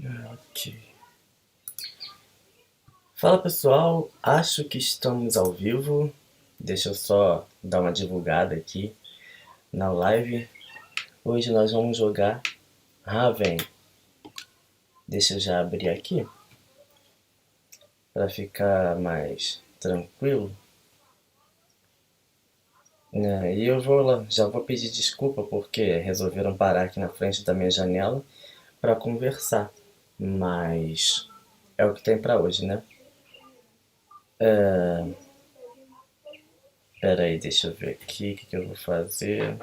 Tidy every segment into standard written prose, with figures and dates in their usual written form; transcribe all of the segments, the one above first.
Ok. Fala pessoal, acho que estamos ao vivo. Deixa eu só dar uma divulgada aqui na live. Hoje nós vamos jogar Raven. Deixa eu já abrir aqui para ficar mais tranquilo. E eu já vou pedir desculpa porque resolveram parar aqui na frente da minha janela para conversar. Mas é o que tem para hoje, né? Pera aí, deixa eu ver aqui o que eu vou fazer.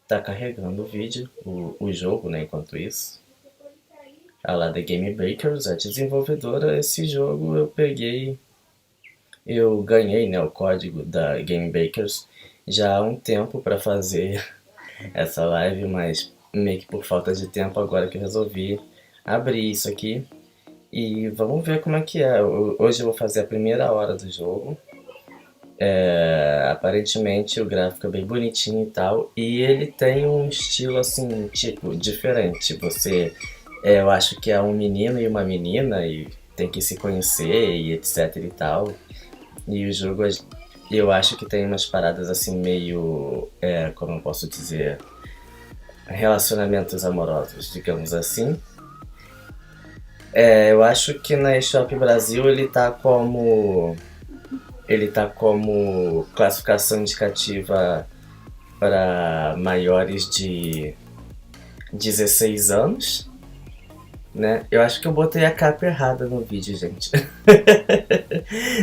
Tá carregando o vídeo, o jogo, né? Enquanto isso. A lá da Game Bakers, a desenvolvedora, esse jogo eu ganhei, né, o código da Game Bakers já há um tempo para fazer essa live, mas meio que por falta de tempo agora que eu resolvi abrir isso aqui. E vamos ver como é que é. Hoje eu vou fazer a primeira hora do jogo. Aparentemente o gráfico é bem bonitinho e tal. E ele tem um estilo assim, tipo, diferente. Eu acho que é um menino e uma menina e tem que se conhecer e etc e tal. E o jogo, eu acho que tem umas paradas assim meio, como eu posso dizer, relacionamentos amorosos, digamos assim. Eu acho que na eShop Brasil ele tá como classificação indicativa para maiores de 16 anos, né? Eu acho que eu botei a capa errada no vídeo, gente.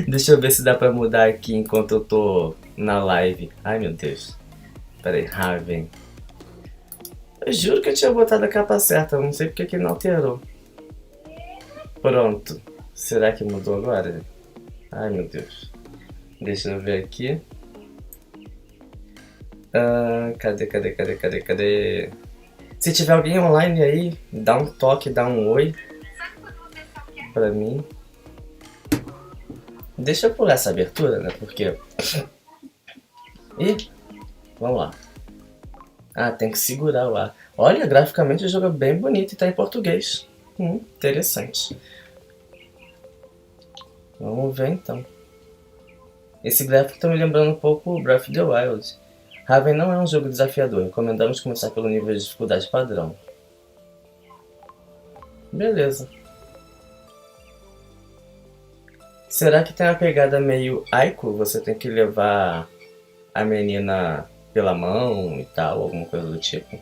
Deixa eu ver se dá pra mudar aqui enquanto eu tô na live. Ai, meu Deus. Pera aí, Raven. Eu juro que eu tinha botado a capa certa, eu não sei porque que não alterou. Pronto. Será que mudou agora? Ai, meu Deus. Deixa eu ver aqui. Cadê? Se tiver alguém online aí, dá um toque, dá um oi pra mim. Deixa eu pular essa abertura, né? Porque... Ih, vamos lá. Ah, tem que segurar o ar. Olha, graficamente o jogo é bem bonito e tá em português. Interessante. Vamos ver então. Esse gráfico tá me lembrando um pouco o Breath of the Wild. Raven não é um jogo desafiador, recomendamos começar pelo nível de dificuldade padrão. Beleza. Será que tem uma pegada meio Aiko? Você tem que levar a menina pela mão e tal, alguma coisa do tipo?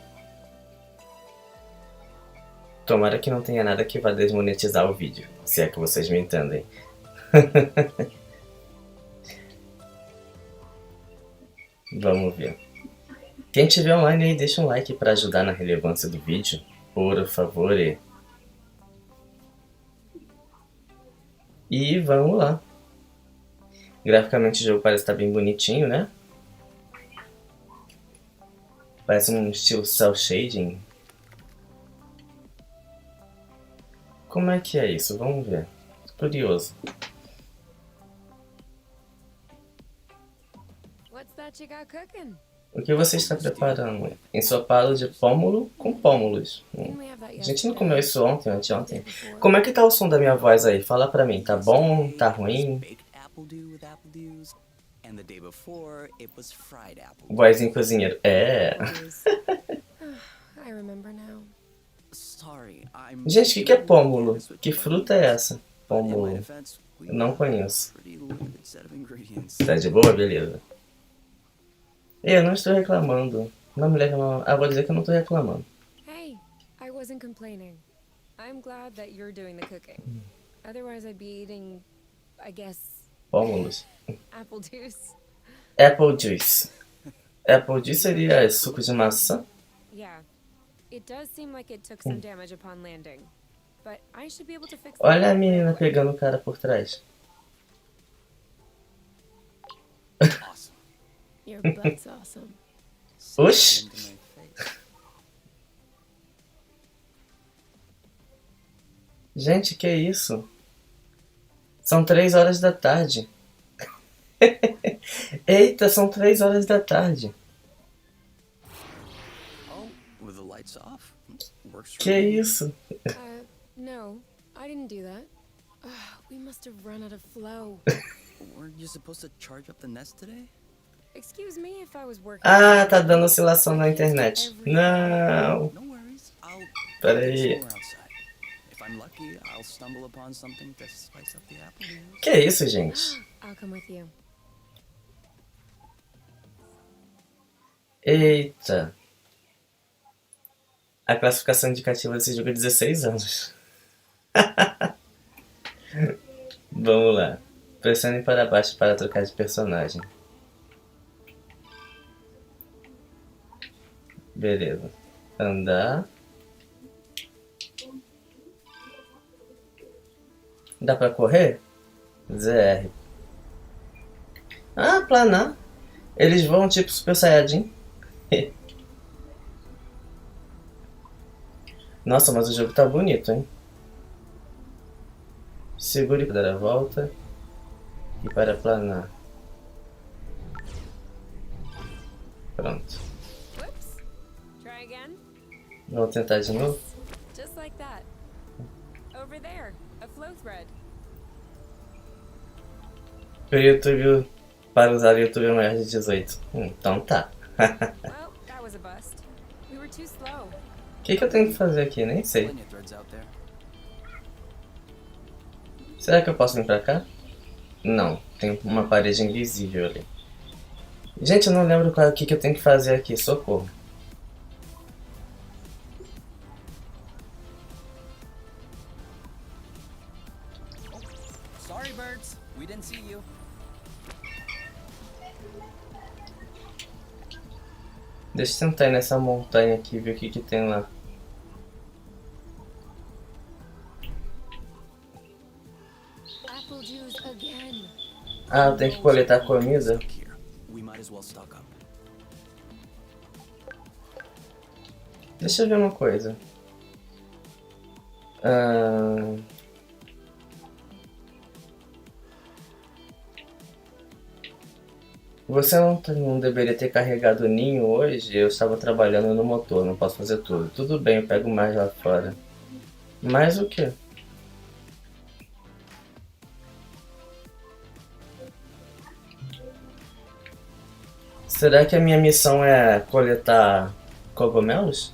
Tomara que não tenha nada que vá desmonetizar o vídeo, se é que vocês me entendem. Vamos ver. Quem tiver online aí, deixa um like para ajudar na relevância do vídeo, por favor. E vamos lá. Graficamente o jogo parece estar bem bonitinho, né? Parece um estilo cel shading. Como é que é isso? Vamos ver. Curioso. O que você está preparando? Ensopado de pômulo com pômulos. A gente não comeu isso ontem, anteontem. Como é que tá o som da minha voz aí? Fala pra mim, tá bom? Tá ruim? Vozinho cozinheiro. Gente, o que é pômulo? Que fruta é essa? Pômulo. Eu não conheço. Tá de boa? Beleza. Eu não estou reclamando. Não me leve mal. Vou dizer que eu não estou reclamando. Hey, I wasn't complaining. I'm glad that you're doing the cooking. Otherwise I'd be eating, I guess, Pômulos. apple juice. Apple juice. Apple juice seria suco de maçã? Yeah. It does seem like it took some damage upon landing. But I should be able to fix that. Olha a menina pegando o cara por trás. Your butt's awesome. Oxi! Gente, que isso? São 3 horas da tarde. Eita, são 3 horas da tarde. With the lights off? Works for Que me. isso? No, I didn't do that. We must have run out of flow. Weren't you supposed to charge up the Nest today? Excuse me if I was working. Ah, tá dando oscilação na internet. Não. No worries. I'll Pera take aí. some more outside. If I'm lucky, I'll stumble upon something to spice up the apple juice. Que isso, gente? I'll come with you. Eita. A classificação indicativa desse jogo é 16 anos. Vamos lá. Pressione para baixo para trocar de personagem. Beleza. Andar. Dá pra correr? ZR. Ah, planar. Eles vão tipo Super Saiyajin. Nossa, mas o jogo tá bonito, hein? Segure para dar a volta e para planar. Pronto. Whoops. Try again. Vamos tentar de novo? Just like that. Over there, a flow thread. O YouTube, para usar o YouTube é maior de 18. Então tá. Well, that was a bust. We were too slow. O que eu tenho que fazer aqui? Nem sei. Plenty of threads out there. Será que eu posso vir pra cá? Não, tem uma parede invisível ali. Gente, eu não lembro o que eu tenho que fazer aqui. Socorro. Sorry, birds. We didn't see you. Deixa eu tentar ir nessa montanha aqui e ver o que tem lá. Apple juice again. Ah, eu tenho que coletar comida. Here, we might as well stock up. Deixa eu ver uma coisa. Você não deveria ter carregado o ninho hoje? Eu estava trabalhando no motor, não posso fazer tudo. Tudo bem, eu pego mais lá fora. Mais o quê? Será que a minha missão é coletar cogumelos?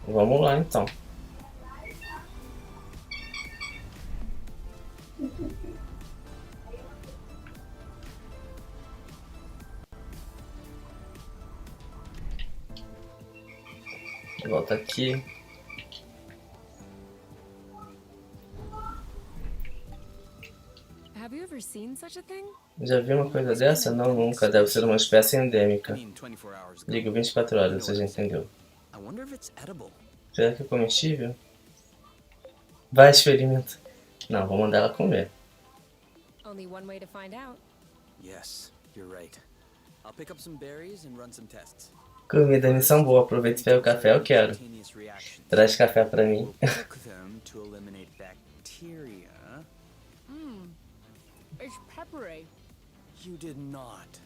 Vamos lá então. Volta aqui. Have you ever seen such a thing? Já viu uma coisa dessa? Não, nunca. Deve ser uma espécie endêmica. 24 hours ago. Digo 24 horas, você já entendeu. I wonder if it's edible. Será que é comestível? Vai, experimenta. Não, vou mandar ela comer. Only one way to find out. Yes, you're right. I'll pick up some berries and run some tests. Comida, missão boa. Aproveita e pega o café, eu quero. Spontaneous reactions. Traz café pra mim. Cook them to eliminate bacteria. It's peppery. You did not.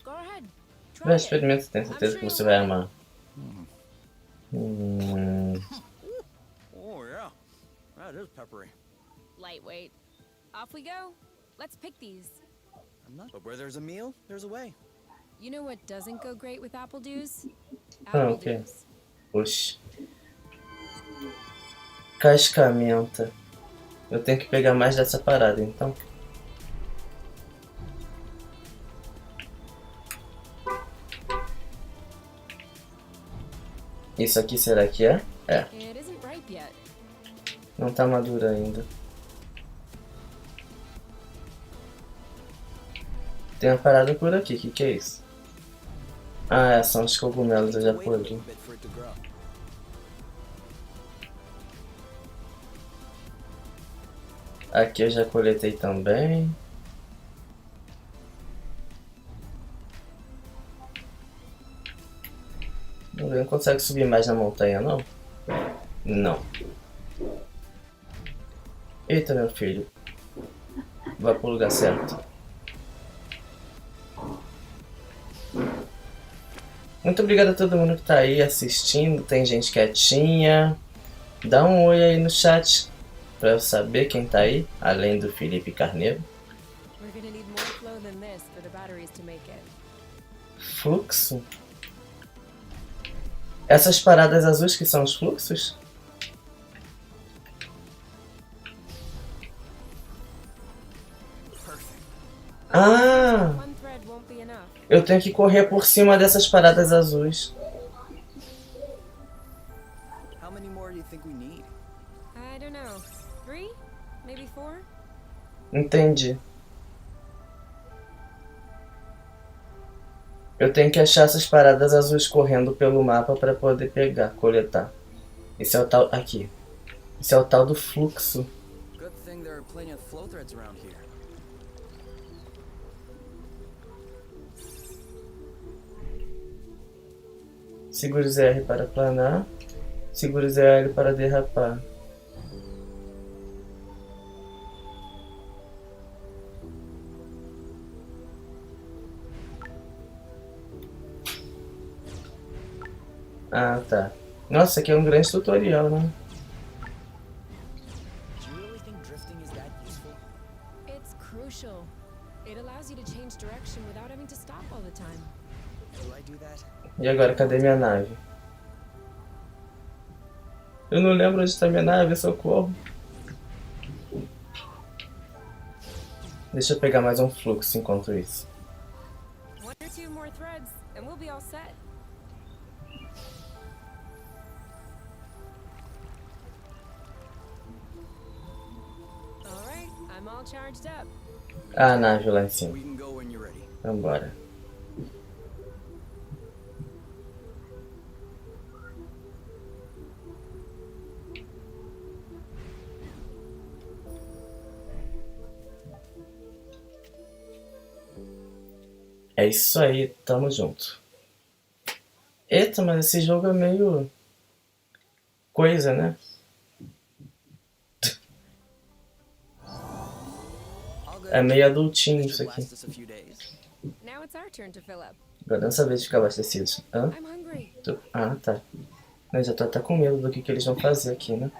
Go ahead. Try Vai, it. experimenta, tenho certeza que você vai amar. Oh yeah, that is peppery. Lightweight. Off we go. Let's pick these. I'm not. But where there's a meal, there's a way. You know what doesn't go great with apple juice? Ah, Apple ok. juice. Oxi. Cascamenta. Eu tenho que pegar mais dessa parada, então. Isso aqui será que é? É. It isn't ripe yet. Não tá madura ainda. Tem uma parada por aqui, o que é isso? Ah, são os cogumelos, eu já Wait a colhi. little bit for it to grow. Aqui eu já coletei também. Não consegue subir mais na montanha, não? Não. Eita, meu filho. Vai pro lugar certo. Muito obrigado a todo mundo que tá aí assistindo. Tem gente quietinha. Dá um oi aí no chat pra eu saber quem tá aí, além do Felipe Carneiro. We're gonna need more flow than this for the batteries to make it. Fluxo? Essas paradas azuis que são os fluxos? Ah! One thread won't be enough. Eu tenho que correr por cima dessas paradas azuis. How many more do you think we need? I don't know. 3? Maybe 4? Entendi. Eu tenho que achar essas paradas azuis correndo pelo mapa para poder pegar, coletar. Esse é o tal... Aqui. Esse é o tal do fluxo. Good thing there are plenty of flow threads around here. Segure R para planar. Segure L para derrapar. Ah, tá. Nossa, aqui é um grande tutorial, né? Do you really think drifting is that useful? It's crucial. It allows you to change direction without having to stop all the time. Do I do that? E agora, cadê minha nave? Eu não lembro onde está minha nave, socorro. Deixa eu pegar mais um fluxo enquanto isso. 1 or 2 more threads, and we'll be all set. All right, I'm all charged up. Ah, a nave lá em cima. We can go when you're ready. Vambora. É isso aí, tamo junto. Eita, mas esse jogo é meio... coisa, né? É meio adultinho isso aqui. Last us a few days. Now it's our turn to fill up. Agora é nossa vez de ficar abastecidos. Hã? I'm hungry. Ah, tá. Eu já tô até com medo do que eles vão fazer aqui, né?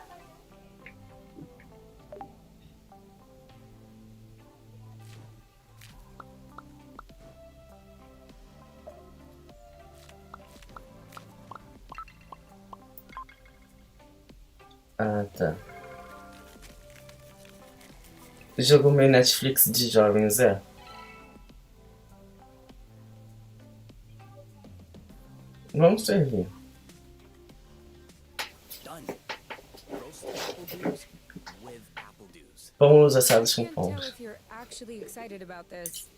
Ah, tá. Jogo meio Netflix de jovens, é? Vamos servir. Done. Roast apple juice with apple juice. Vamos assados com Can't tell pão. if you're actually excited about this,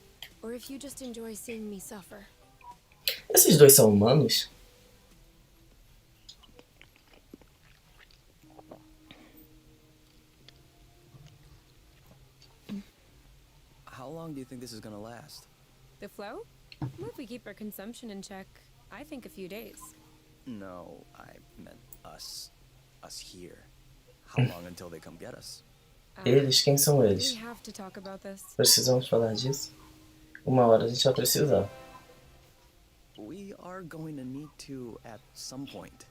or if you just enjoy seeing me suffer. Esses dois são humanos? How long do you think this is gonna last? The flow? Well, if we keep our consumption in check, I think a few days. No, I meant us. Us here. How long until they come get us? Eles? Quem são We eles? have to talk about this. Precisamos falar disso? Uma hora a gente vai precisar. We are going to need to at some point.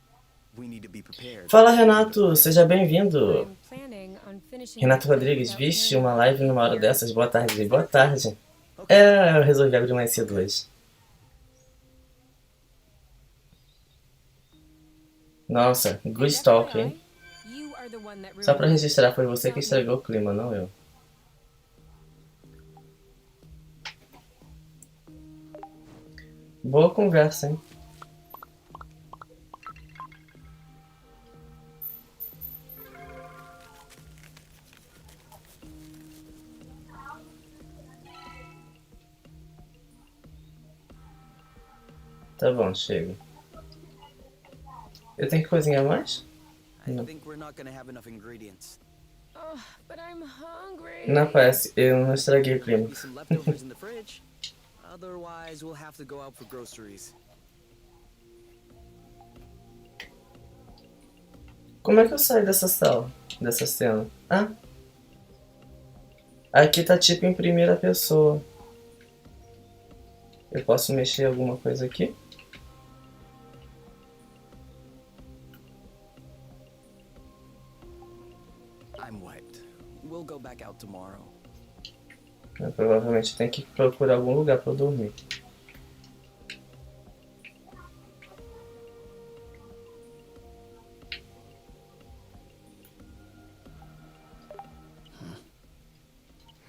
We need to be prepared. Fala, Renato! Seja bem-vindo! I'm planning on finishing Renato the Rodrigues, without vixe, hearing uma live numa hora here. dessas. Boa tarde, boa tarde. É, eu resolvi abrir mais cedo hoje. Nossa, good talk, hein? You are the one that Só pra ruined it. registrar, foi você que estragou o clima, não eu. Boa conversa, hein? Tá bom, chega. Eu tenho que cozinhar mais? I think we're not gonna have enough ingredients. Oh, but I'm hungry. Não parece, eu não estraguei o Might clima. be some leftovers in the fridge. Otherwise, we'll have to go out for groceries. Como é que eu saio dessa sala? Dessa cena? Ah! Aqui tá tipo em primeira pessoa. Eu posso mexer alguma coisa aqui? tomorrow. Eu provavelmente tenho que procurar algum lugar pra eu dormir.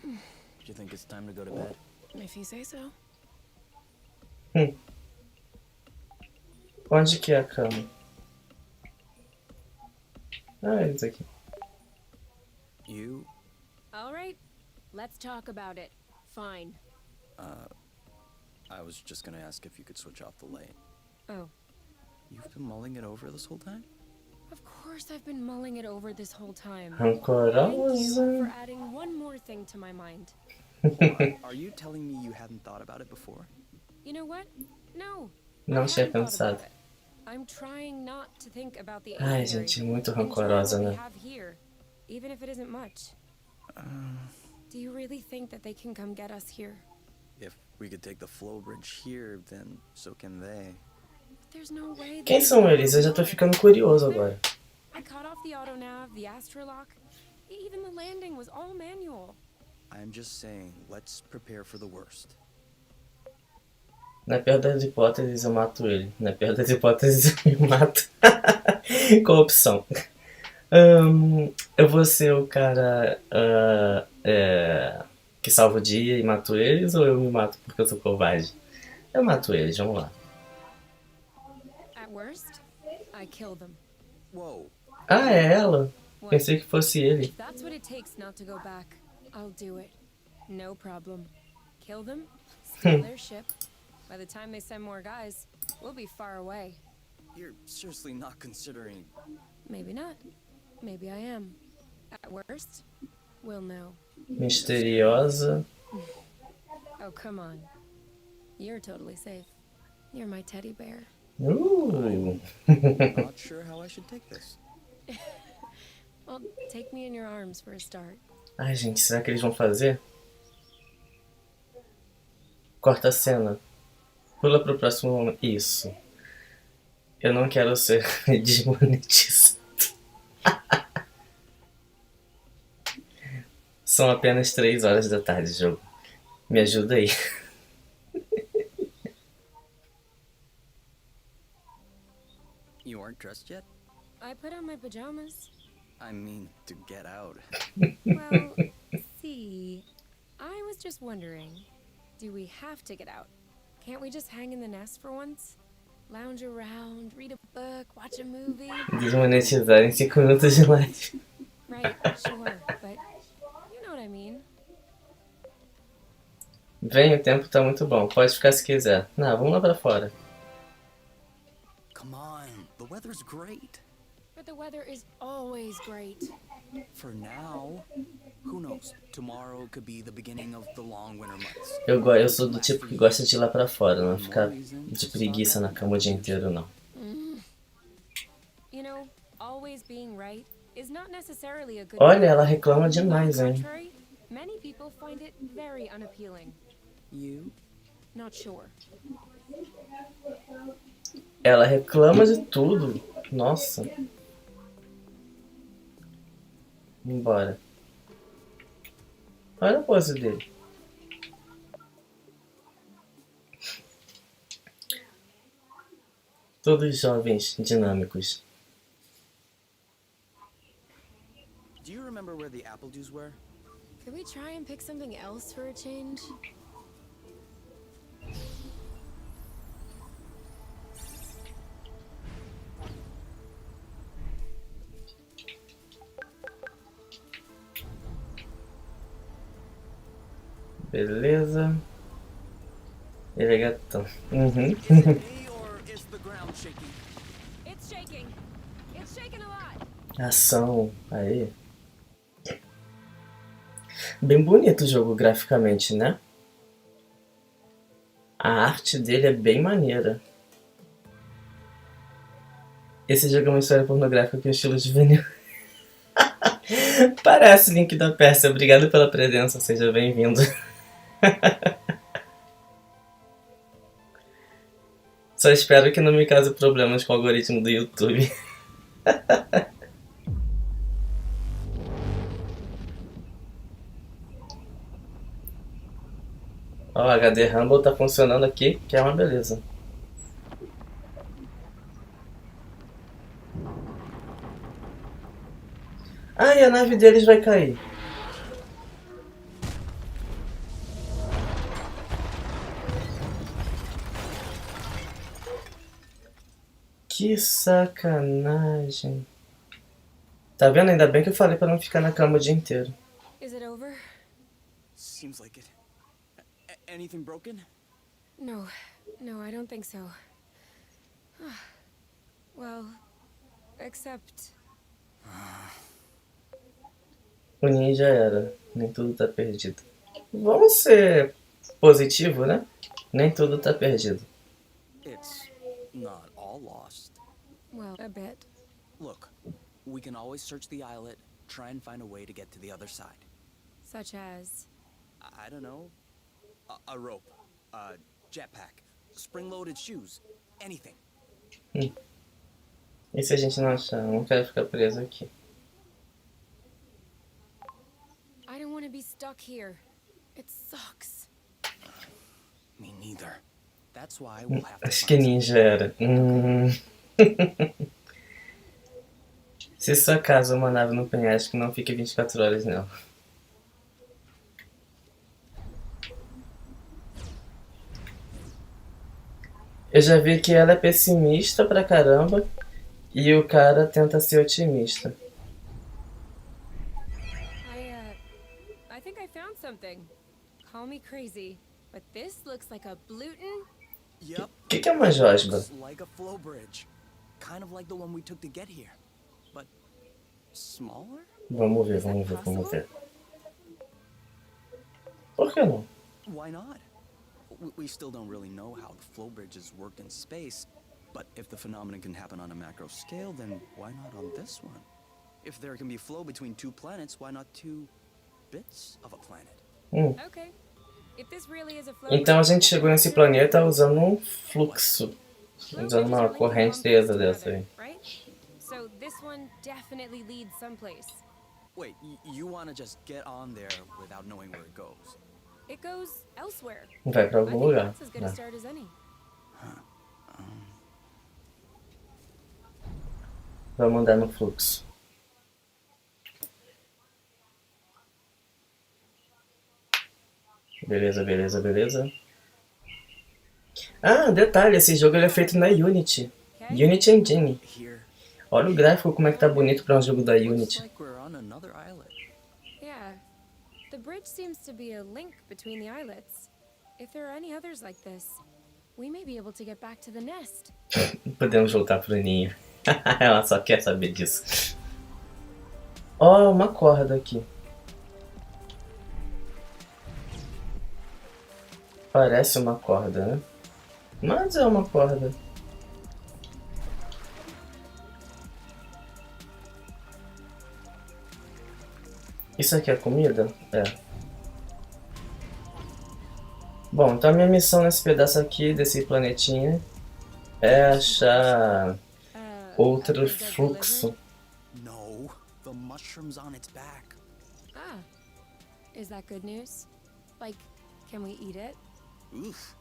Do you think it's time to go to bed? If you say so. Onde que é a cama? Ah, eles aqui. You, All right, let's talk about it. Fine. I was just gonna ask if you could switch off the light. Oh, You've been mulling it over this whole time? of course I've been mulling it over this whole time. Thank you Rancorosa. for adding one more thing to my mind. Are you telling me you hadn't thought about it before? You know what? No. Não I tinha haven't thought pensado. about it. I'm trying not to think about the Ai, aviary. gente, muito Enjoy rancorosa, what we né? have here, even if it isn't much. Do you really think that they can come get us here? If we could take the flow bridge here, then so can they. There's no way they Quem can são get eles? Eu us já tô here. ficando curioso agora. I caught off the autonav, the astrolock. Even the landing was all manual. I'm just saying, let's prepare for the worst. Na pior das hipóteses, eu mato ele. Na pior das hipóteses, eu me mato. Com opção. Eu vou ser o cara que salva o dia e mato eles, ou eu me mato porque eu sou covarde? Eu mato eles, vamos lá. At worst, I kill them. Whoa, Ah, é ela? What? Pensei que fosse ele. If that's what it takes not to go back, I'll do it. No problem. Kill them, steal their ship. By the time they send more guys, we'll be far away. you're seriously not considering... Maybe not. Maybe I am. At worst, we'll know. Misteriosa. Oh, come on. You're totally safe. You're my teddy bear. Not sure how I should take this. Well, take me in your arms for a start. Ai, gente, será que eles vão fazer? Corta a cena. Pula pro próximo momento. Isso. Eu não quero ser desmonetizado. São apenas 3 horas da tarde, jogo. Me ajuda aí. You aren't dressed yet? I put on my pajamas. I mean, to get out. Well, see, I was just wondering, do we have to get out? Can't we just hang in the nest for once? Lounge around, read a book, watch a movie? Desmonetizar em 5 minutos de live. Right, sure, but you know what I mean. Vem, o tempo tá muito bom. Pode ficar se quiser. Não, vamos lá pra fora. Come on, the weather's great. But the weather is always great. For now, who knows? Tomorrow could be the beginning of the long winter months. Eu sou do tipo que gosta de ir lá pra fora, não ficar de preguiça na cama o dia inteiro, não. You know, always being right is not necessarily a good Olha, ela reclama On the demais, hein? contrary, many people find it very unappealing. You? Not sure. Ela reclama de tudo. Nossa. Embora. Olha a pose dele. Todos jovens, dinâmicos. Do you remember where the apple juice were? Could we try and pick something else for a change? Beleza. Ele é gatão. Uhum. Is it me or is the ground shaking? It's shaking. It's shaking a lot. Ação. Aí. Bem bonito o jogo graficamente, né? A arte dele é bem maneira. Esse jogo é uma história pornográfica com estilo juvenil. Parece Link da Pérsia. Obrigado pela presença, seja bem-vindo. Só espero que não me cause problemas com o algoritmo do YouTube. HD Rumble tá funcionando aqui, que é uma beleza. Ai, a nave deles vai cair. Que sacanagem. Tá vendo? Ainda bem que eu falei pra não ficar na cama o dia inteiro. Is it over? Seems like it. Anything broken? No, I don't think so. Well, except... O ninja era. Nem tudo tá perdido. Vamos ser positivo, né? Nem tudo tá perdido. It's not all lost. well, a bit. Look, we can always search the islet, try and find a way to get to the other side. Such as... I don't know. A rope, a jetpack, spring-loaded shoes, anything. E se a gente não achar? Não quero ficar preso aqui. I don't want to be stuck here. It sucks. Me neither. That's why we'll have to Acho que find ninja era. Se sua casa é uma nave no penhasco, não fique 24 horas nela. Eu já vi que ela é pessimista pra caramba e o cara tenta ser otimista. I think I found something. Call me crazy, but this looks like a Bluton. Yep. O que é uma josba? Looks like a flow bridge. Kind of like the one we took to get here. But smaller? Vamos ver. Por que não? Why not? We still don't really know how the flow bridges work in space, but if the phenomenon can happen on a macro scale, then why not on this one? If there can be flow between two planets, why not two bits of a planet? Okay. If this really is a flow Então a bridge, gente chegou nesse planeta usando um fluxo. Usando uma correnteza dessa aí. right? So this one definitely leads someplace. Wait, you want to just get on there without knowing where it goes? It goes elsewhere. Vai pra I algum think lugar. that's as good a start as any. Vamos andar no fluxo. Beleza. Ah, detalhe, esse jogo ele é feito na Unity. Okay? Unity Engine. Here. Olha o gráfico como é que tá bonito pra um jogo da Looks Unity. like we're on another islet. Yeah. The bridge seems to be a link between the islets. If there are any others like this, we may be able to get back to the nest. Podemos voltar pro ninho. Ela só quer saber disso. Ó, uma corda aqui. Parece uma corda, né? Mas é uma corda. Isso aqui é comida? É. Bom, então a minha missão nesse pedaço aqui, desse planetinha, é achar outro fluxo. No, the mushroom's on its back. Ah. Is that good news? Like, can we eat it? Oof.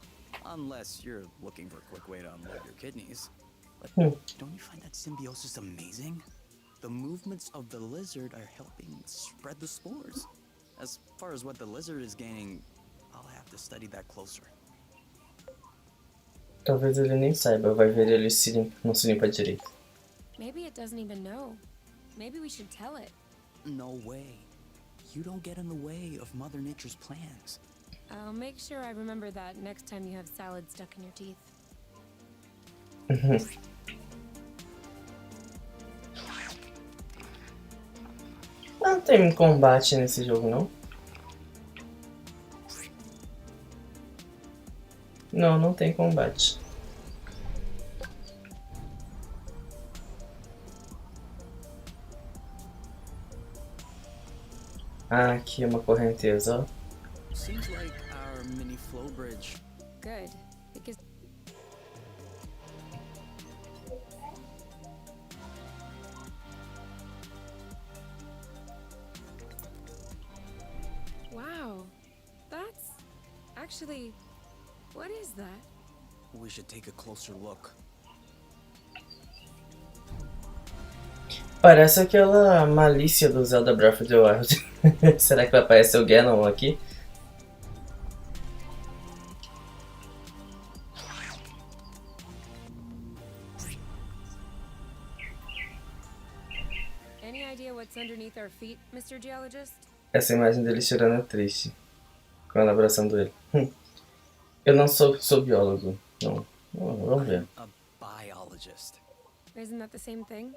Unless you're looking for a quick way to unload your kidneys. But don't you find that symbiosis amazing? The movements of the lizard are helping spread the spores. As far as what the lizard is gaining, I'll have to study that closer. Talvez ele nem saiba, vai ver ele não se limpa direito. Maybe it doesn't even know. Maybe we should tell it. No way. You don't get in the way of Mother Nature's plans. I'll make sure I remember that next time you have salad stuck in your teeth. Não tem combate nesse jogo, não? Não, não tem combate. Ah, aqui é uma correnteza, ó. Seems like our mini flow bridge. Good, because... Wow, that's Actually, what is that? We should take a closer look. Parece aquela malícia do Zelda Breath of the Wild. Será que vai aparecer o Ganon aqui? Any idea what's underneath our feet, Mr. Geologist? Essa imagem dele tirando é triste. Quando abraçando ele. Eu não sou biólogo. Não. Vamos ver. A biologist. Isn't that the same thing?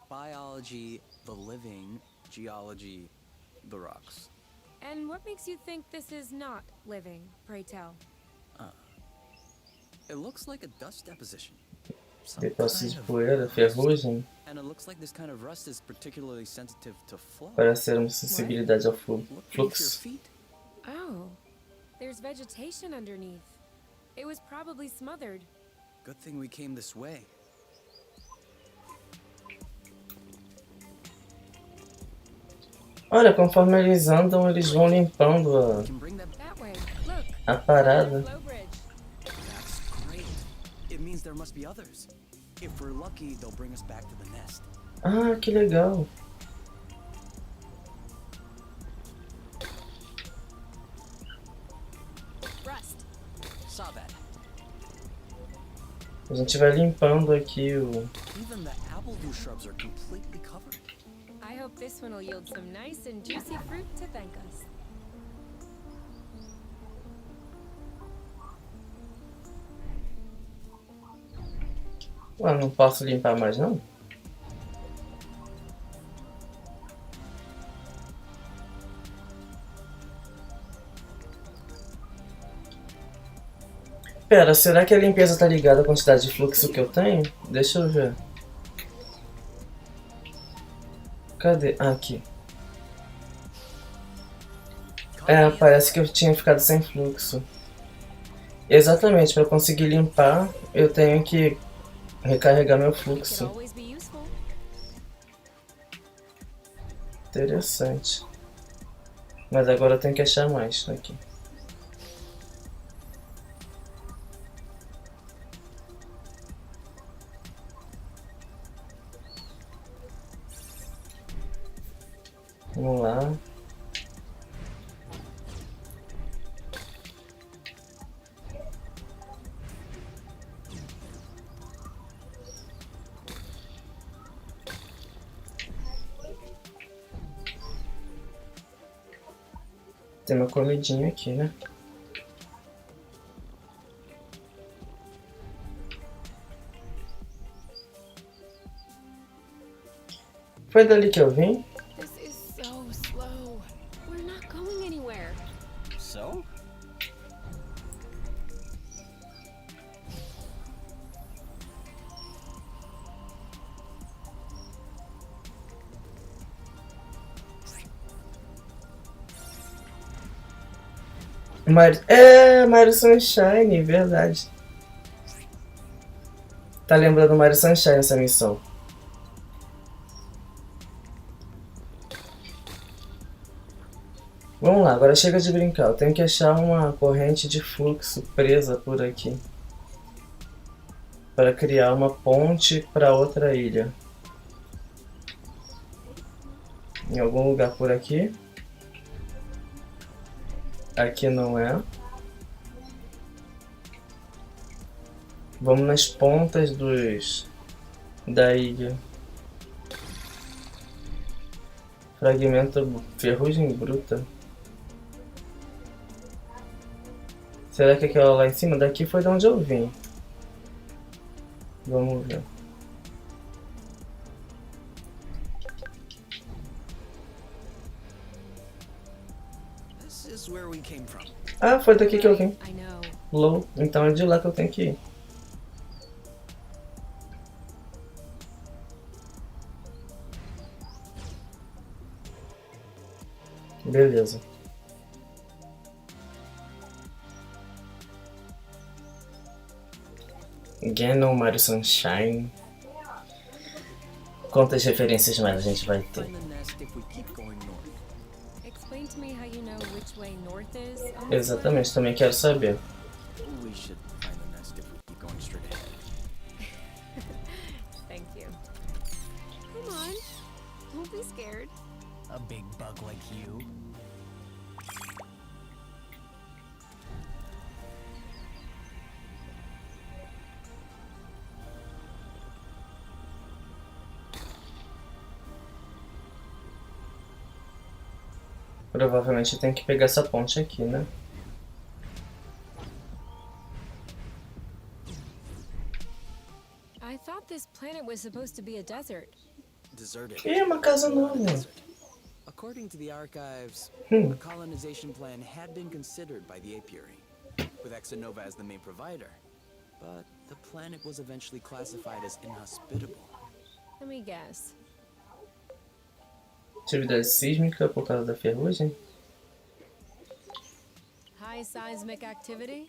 Biology, the living. Geology, the rocks. And what makes you think this is not living, pray tell? It looks like a dust deposition. Some Depósito de kind of poeira, rust. ferrugem. And it looks like this kind of rust is particularly sensitive to flow. Parece ser uma sensibilidade ao Look beneath your fluxo. feet. Oh, there's vegetation underneath. It was probably smothered. Good thing we came this way. Olha, conforme eles andam, eles vão limpando We can bring them. That way. Look. a parada. Flow bridge. That's great. It means there must be others. If we're lucky, they'll bring us back to the nest. Ah, que legal. Rust. Saw that. A gente vai limpando aqui o... Even the apple dew shrubs are completely covered. I hope this one will yield some nice and juicy fruit to thank us. Ué, não posso limpar mais não? Pera, será que a limpeza tá ligada à quantidade de fluxo que eu tenho? Deixa eu ver. Cadê? Ah, aqui. É, parece que eu tinha ficado sem fluxo. Exatamente, para conseguir limpar, eu tenho que recarregar meu Could fluxo. always be useful. Interessante. Mas agora eu tenho que achar mais aqui. Vamos lá. Tem uma comidinha aqui, né? Foi dali que eu vim? This is so slow. We're not going anywhere. So? Mario Sunshine, verdade. Tá lembrando Mario Sunshine essa missão. Vamos lá, agora chega de brincar. Eu tenho que achar uma corrente de fluxo presa por aqui. Para criar uma ponte para outra ilha. Em algum lugar por aqui. Aqui não é. Vamos nas pontas da ilha. Fragmento ferrugem bruta. Será que aquela lá em cima? Daqui foi de onde eu vim. Vamos ver. This is where we came from. Ah, foi daqui que eu vim. I know. Low. Então é de lá que eu tenho que ir. Beleza. Ganon, Mario Sunshine. Quantas referências mais a gente vai ter? Find the nest if we keep going north. explain to me how you know which way north is? Exatamente, também quero saber. We should find the nest if we keep going straight ahead. Thank you. Come on. Don't be scared. A big bug like you? Provavelmente tem que pegar essa ponte aqui, né? I thought this planet was supposed to be a desert. Deserted. Ih, uma casa nova. According to the archives, Hmm. a colonization plan had been considered by the apiary, with Exonova as the main provider. But the planet was eventually classified as inhospitable. Let me guess. Atividade sísmica por causa da ferrugem? High seismic activity?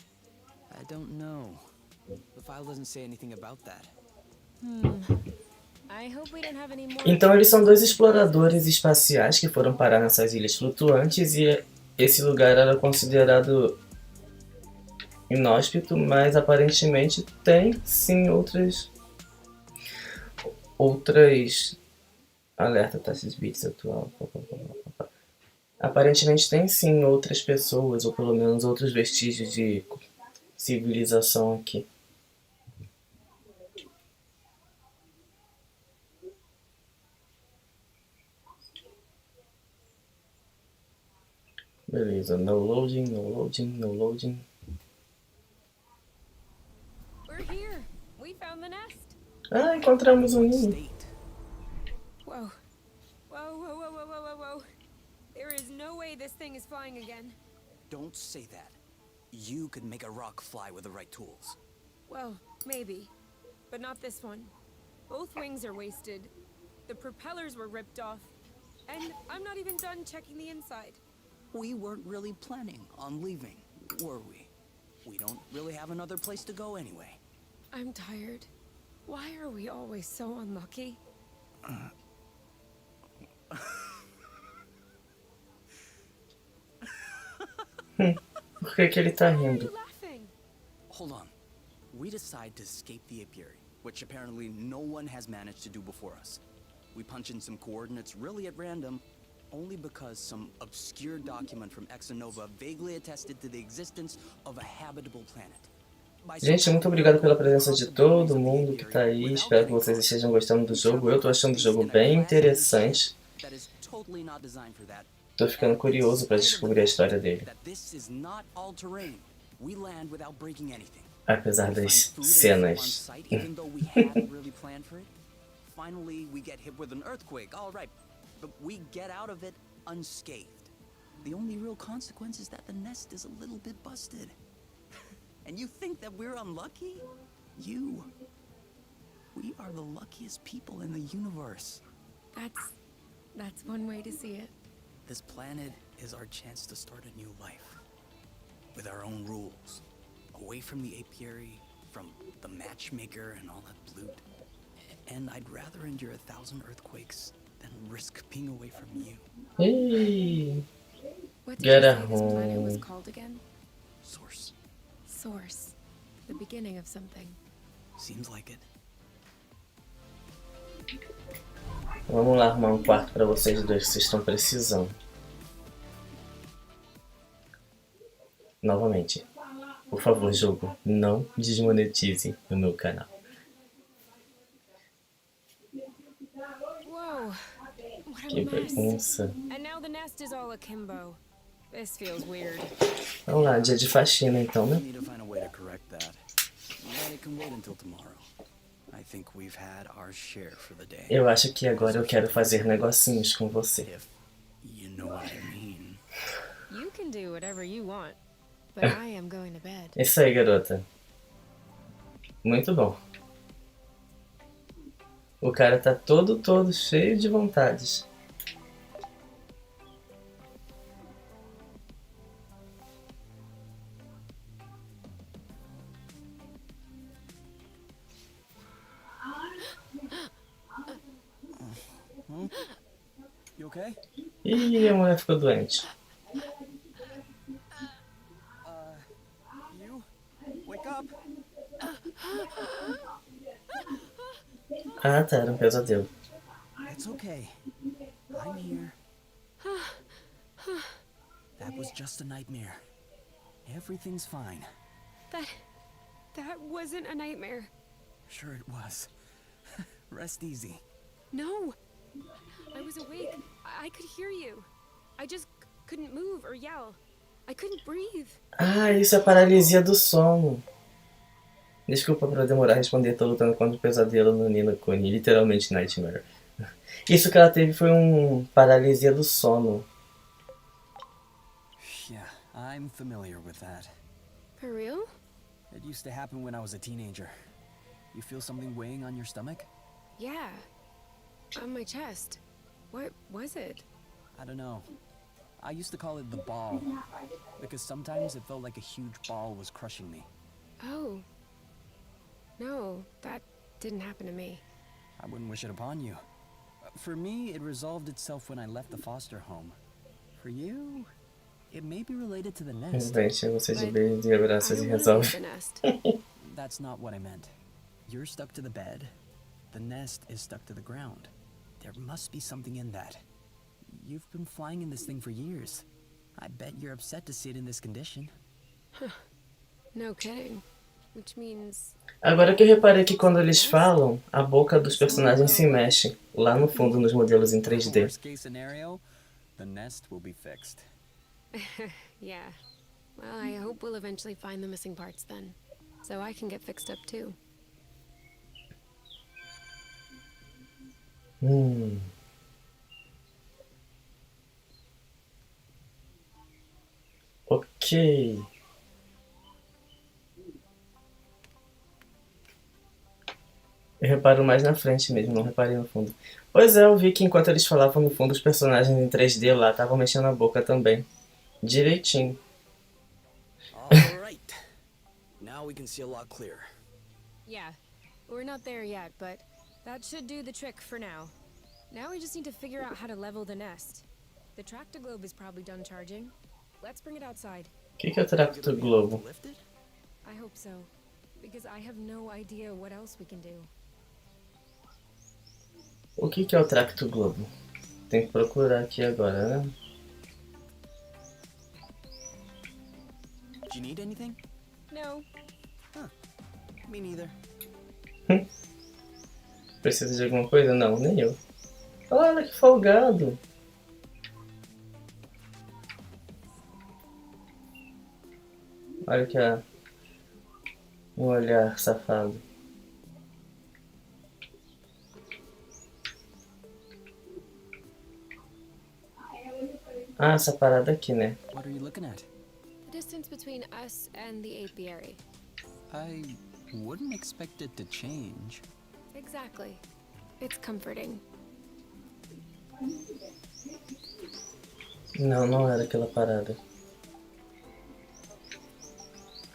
I don't know. The file doesn't say anything about that. I hope we don't have any more. Então eles são dois exploradores espaciais que foram parar nessas ilhas flutuantes e esse lugar era considerado inóspito, mas aparentemente tem sim outras alerta taxa de bits atual. Aparentemente tem sim outras pessoas, ou pelo menos outros vestígios de civilização aqui. Beleza, no loading, no loading, no loading. We're here. We found the nest. Ah, encontramos um ninho. State. Whoa. Whoa, whoa, whoa, whoa, whoa, whoa, whoa. There is no way this thing is flying again. Don't say that. You could make a rock fly with the right tools. Well, maybe. But not this one. Both wings are wasted. The propellers were ripped off. And I'm not even done checking the inside. We weren't really planning on leaving, were we? We don't really have another place to go anyway. I'm tired. Why are we always so unlucky? Por que que ele tá Why are rindo? you laughing? Hold on. We decide to escape the apiary, which apparently no one has managed to do before us. We punch in some coordinates really at random, only because some obscure document from Exonova vaguely attested to the existence of a habitable planet. Gente, muito obrigado pela presença de todo mundo que tá aí. Espero que vocês estejam gostando do jogo. Eu tô achando o jogo bem interessante. Tô ficando curioso para descobrir a história dele. Apesar das cenas. Finally, we get hit with an earthquake, all right, but we get out of it unscathed. The only real consequence is that the nest is a little bit busted. And you think that we're unlucky? We are the luckiest people in the universe. That's one way to see it. This planet is our chance to start a new life. With our own rules. Away from the apiary, from the matchmaker and all that loot. And I'd rather endure 1,000 earthquakes than risk being away from you. Ih, What did Get you a say this planet was home. called again? Source. Source. The beginning of something. Seems like it. vamos lá arrumar um quarto para vocês dois que vocês estão precisando. Novamente, por favor, jogo, não desmonetize o meu canal. Whoa. What a Que mess. bagunça. And now the nest is all akimbo. This feels weird. Vamos lá, dia de faxina então, né? We need to find a way to correct that. But it can wait until tomorrow. I think we've had our share for the day. Eu acho que agora eu quero fazer negocinhos com você. If you know what I mean. You can do whatever you want, but I am going to bed. Isso aí, garota. Muito bom. O cara tá todo cheio de vontades. You okay? Ih, a mulher ficou doente. Ah, tá, era um pesadelo. It's okay. I'm here. That was just a nightmare. Everything's fine. That wasn't a nightmare. Sure it was. Rest easy. No. I was awake. I could hear you. I just couldn't move or yell. I couldn't breathe. Ah, isso é paralisia do sono. Desculpa por demorar a responder, tô lutando contra o pesadelo no Nino Kuni, literalmente Nightmare. Isso que ela teve foi paralisia do sono. Yeah, I'm familiar with that. For real? It used to happen when I was a teenager. You feel something weighing on your stomach? Yeah. On my chest. What was it? I don't know. I used to call it the ball, because sometimes it felt like a huge ball was crushing me. Oh. No, that didn't happen to me. I wouldn't wish it upon you. For me, it resolved itself when I left the foster home. For you, it may be related to the nest. Bem, chega você de beijos e I abraços e don't want to leave resolve. the nest. That's not what I meant. You're stuck to the bed. The nest is stuck to the ground. There must be something in that. You've been flying in this thing for years. I bet you're upset to see it in this condition. No kidding. Which means Agora que eu reparei que quando eles falam, a boca dos personagens se mexe, lá no fundo nos modelos em 3D. Worst case scenario, the nest will be fixed. yeah. Well, I hope we'll eventually find the missing parts then. So I can get fixed up too. Ok. Eu reparo mais na frente mesmo, não reparei no fundo. Pois é, eu vi que enquanto eles falavam no fundo, os personagens em 3D lá estavam mexendo a boca também. Direitinho. Alright. Now we can see a lot clearer. Yeah. We're not there yet, but that should do the trick for now. Now we just need to figure out how to level the nest. The tractoglobe is probably done charging. Let's bring it outside. O que é o Tracto Globo? Lift it? I hope so. Because I have no idea what else we can do. O que é o Tracto Globo? Tem que procurar aqui agora, né? Do you need anything? No. Me neither. Precisa de alguma coisa? Não, nem eu. Olha que folgado. Olha que um olhar safado. Ah, essa parada aqui, né? What are you looking at? The distance between us and the apiary. I wouldn't expect it to change. Exactly. It's comforting. Não, não era aquela parada.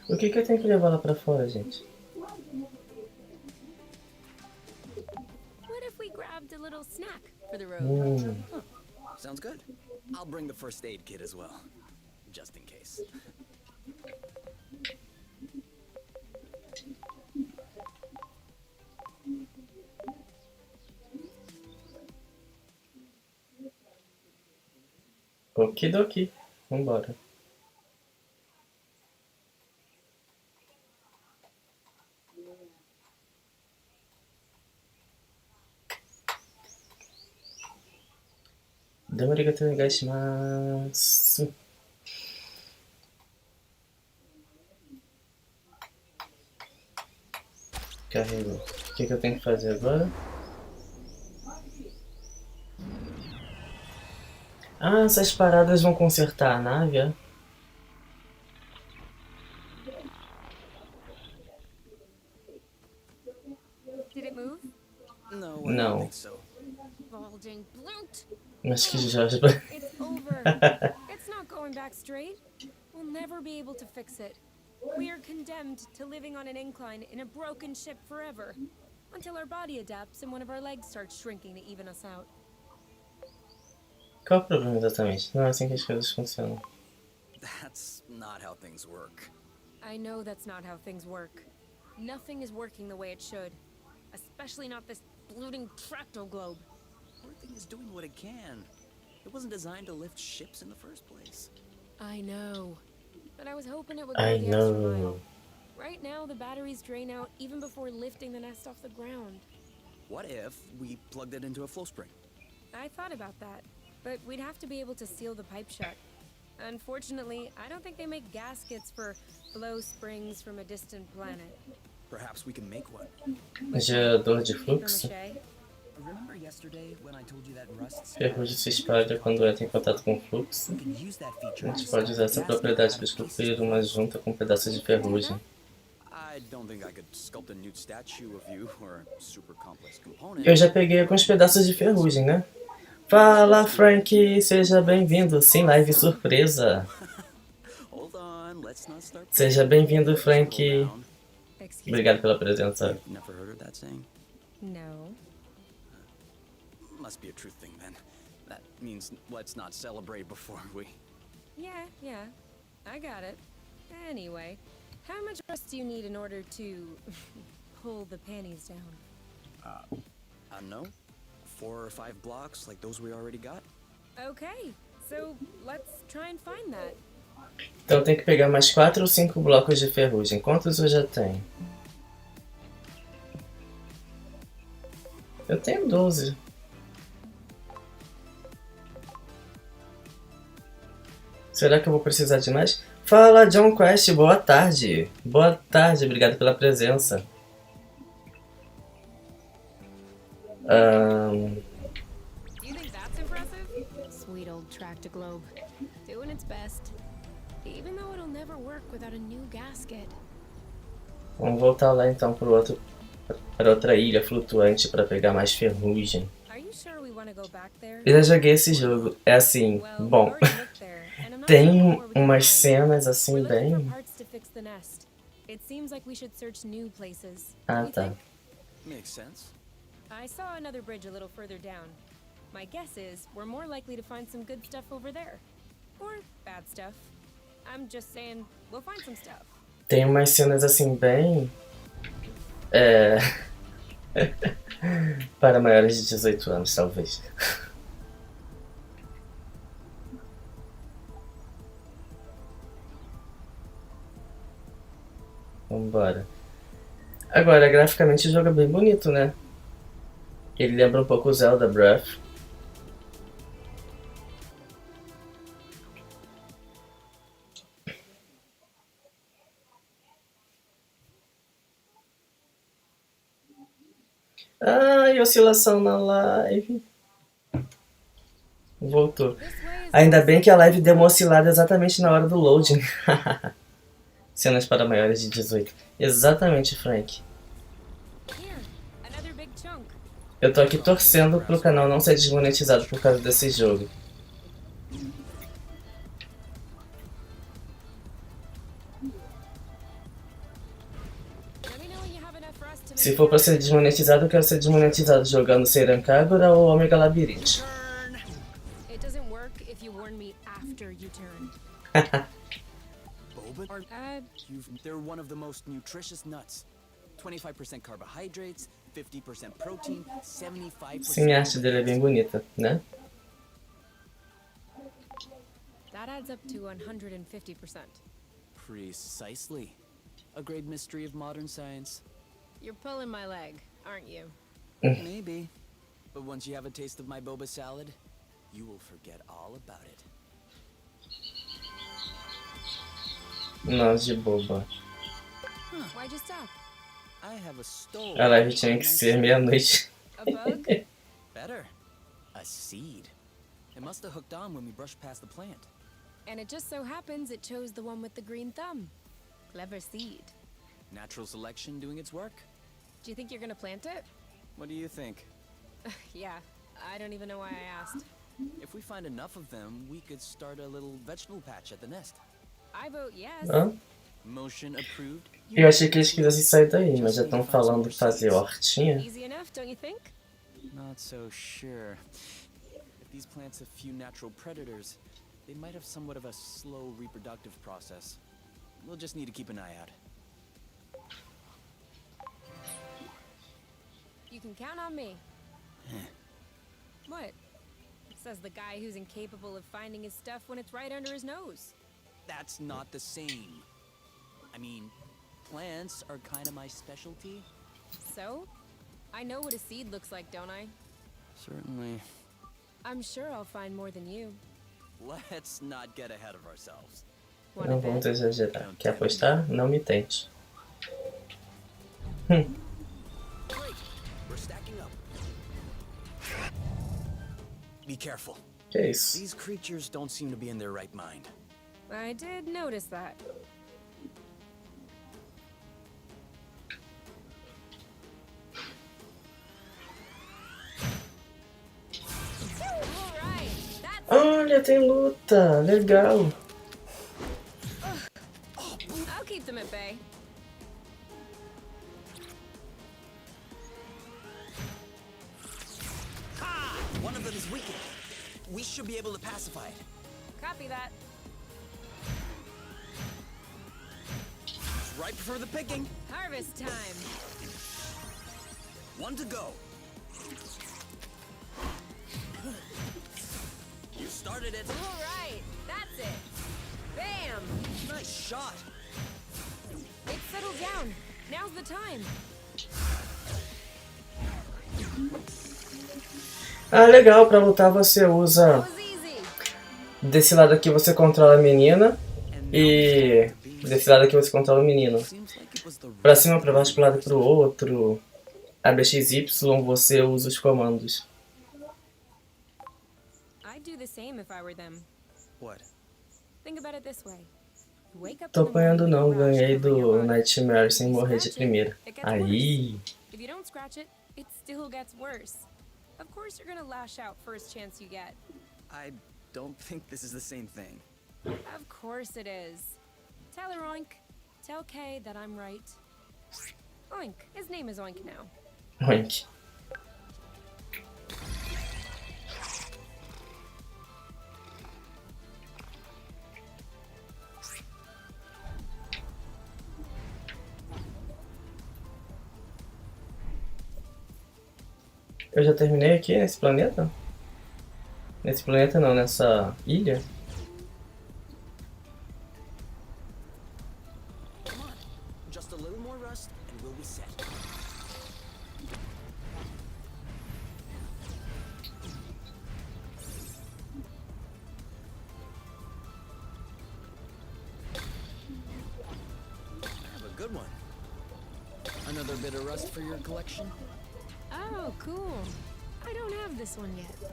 O que eu tenho que levar lá pra fora, gente? What if we grabbed a little snack for the road? Sounds good. I'll bring the first aid kit as well, just in case. Okidoki. Vambora. Arigatou gozaimasu. Carregou. O que eu tenho que fazer agora? Ah, essas paradas vão consertar a nave, é? Did it move? No, I No. don't think so. Bulging bloat. Mas que Jorge... It's over. It's not going back straight. We'll never be able to fix it. We are condemned to living on an incline in a broken ship forever. Until our body adapts and one of our legs starts shrinking to even us out. Qual é o problema exatamente? Não é assim que as coisas funcionam. That's not how things work. I know that's not how things work. Nothing is working the way it should. especially not this polluting tractor globe. Poor thing is doing what it can. It wasn't designed to lift ships in the first place. I know, but I was hoping it would I go the extra know. mile. Right now, the batteries drain out even before lifting the nest off the ground. What if we plugged it into a flow spring? I thought about that, but we'd have to be able to seal the pipe shut. Unfortunately, I don't think they make gaskets for flow springs from a distant planet. Perhaps we can make one. Gerador de Paper fluxo. mache? Remember yesterday when I told you that rust Ferrugem se espalha quando entra em contato com o fluxo. We can use that feature A gente to pode stop usar essa gas propriedade para leak out of esculpir pieces. uma junta com pedaços de ferrugem. I don't think I could sculpt a nude statue of you or a super complex component. Eu já peguei alguns pedaços de ferrugem, né? Fala, Frank! Seja bem-vindo. Sim, live surpresa. Hold on, let's not start. Seja bem-vindo, Frank. Slow down. Excuse Obrigado pela presença. You've never heard of that saying? me? No. Must be a truth thing then. That means let's not celebrate before we. Yeah, I got it. Anyway, how much rust do you need in order to pull the panties down? I don't know. 4 or 5 blocks like those we already got? Okay, so let's try and find that. Então eu tenho que pegar mais 4 ou 5 blocos de ferrugem. Quantos eu já tenho? Eu tenho 12. Será que eu vou precisar de mais? Fala, John Quest, boa tarde. Boa tarde, obrigado pela presença. Do you think that's impressive? Sweet old tractor globe. Doing its best. Even though it'll never work without a new gasket. Vamos voltar lá então para outra ilha flutuante para pegar mais ferrugem. Are you sure we want to go back there? Eu já joguei esse jogo. É assim, Well, we bom. already looked there, and I'm not Tem sure where we can umas find it. cenas assim We're looking for bem. parts to fix the nest. It seems like we should search new places. Ah, What do you tá. think? Makes sense. I saw another bridge a little further down. My guess is we're more likely to find some good stuff over there. Or bad stuff. I'm just saying, we'll find some stuff. Tem umas cenas assim bem. Para maiores de 18 anos, talvez. Vambora. Agora, graficamente o jogo é bem bonito, né? Ele lembra um pouco o Zelda Breath. Ai, oscilação na live. Voltou. This way is Ainda bem que a live deu uma oscilada exatamente na hora do loading. Cenas para maiores de 18. Exatamente, Frank. here. Another big chunk. Eu tô aqui torcendo pro canal não ser desmonetizado por causa desse jogo. Let me know when you have enough rust to Se make for pra ser desmonetizado, eu quero ser desmonetizado jogando Seiran Kagura ou Omega Labyrinth. Turn. It doesn't work if you warn me after you turn. Boba are they're one of the most nutritious nuts. 25% carbohydrates, 50% protein, 75%. Sim, a arte dele é bem bonita, né? That adds up to 150%. Precisely. A great mystery of modern science. You're pulling my leg, aren't you? Maybe. But once you have a taste of my boba salad, you will forget all about it. Nós de boba. Why'd you stop? I have a stove. A live tinha que ser meia-noite. A bug? Better. A seed. It must have hooked on when we brushed past the plant. And it just so happens it chose the one with the green thumb. Clever seed. Natural selection doing its work. Do you think you're gonna plant it? What do you think? Yeah, I don't even know why I asked. If we find enough of them, we could start a little vegetable patch at the nest. I vote yes. Hã? Motion approved. Eu achei que eles quisessem sair daí, mas já estão falando de fazer hortinha. Easy enough, don't you think? Not so sure. If these plants have few natural predators, they might have somewhat of a slow reproductive process. We'll just need to keep an eye out. can count on me. What? Says the guy who's incapable of finding his stuff when it's right under his nose. That's not the same. I mean, plants are kind of my specialty. So? I know what a seed looks like, don't I? Certainly. I'm sure I'll find more than you. Let's not get ahead of ourselves. Não vamos exagerar. Quer apostar? Não me tente. Great. We're stacking up. Be careful. Que é isso? These creatures don't seem to be in their right mind. I did notice that. Olha, tem luta! Legal! I'll keep them at bay. Ha! One of them is weakened. We should be able to pacify it. Copy that. It's ripe for the picking. Harvest time. One to go. You started it. All right, that's it. Bam! Nice shot. It's settled down. Now's the time. Ah, legal, pra lutar você That usa... was easy. Desse lado aqui você controla a menina e desse lado aqui você controla o menino. Seems like it was the Pra cima, pra baixo, pro lado e pro outro. ABXY você usa os comandos. I'd do the same if I were them. what? Think about it this way. You wake up Tô in the apanhando morning não, with a rash ganhei covering your do body. Nightmare sem You morrer de scratch it, primeira. it gets Aí, worse. If you don't scratch it, it still gets worse. Of course you're gonna lash out first chance you get. I don't think this is the same thing. Of course it is. Tell her Oink. Tell Kay that I'm right. Oink. His name is Oink now. Oink. Eu já terminei aqui nesse planeta? Nesse planeta não, nessa ilha? Come on. Just a little more rust and we'll be set. I have a good one. Another bit of rust for your collection? Oh, cool. I don't have this one yet.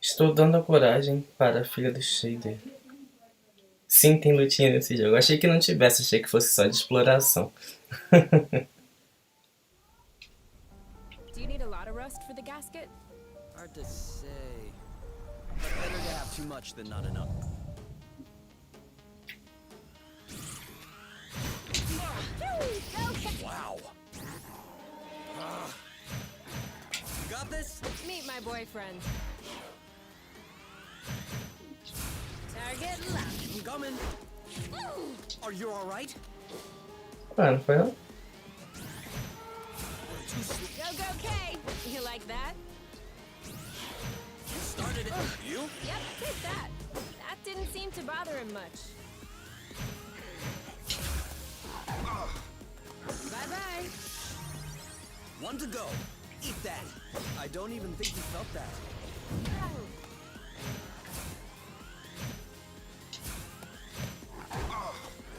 Estou dando a coragem para a filha do Shader. Sim, tem lutinha nesse jogo. Achei que não tivesse, achei que fosse só de exploração. Do you need a lot of rust for the gasket? Hard to say. But better to have too much than not enough. Wow. You got this? Meet my boyfriend. Target left. I'm coming. Are you all right? Ah, não foi não? Go, go, Kay. You like that? You started it. You? Yep, take that. That didn't seem to bother him much. Bye-bye. One to go. Eat that. I don't even think you felt that.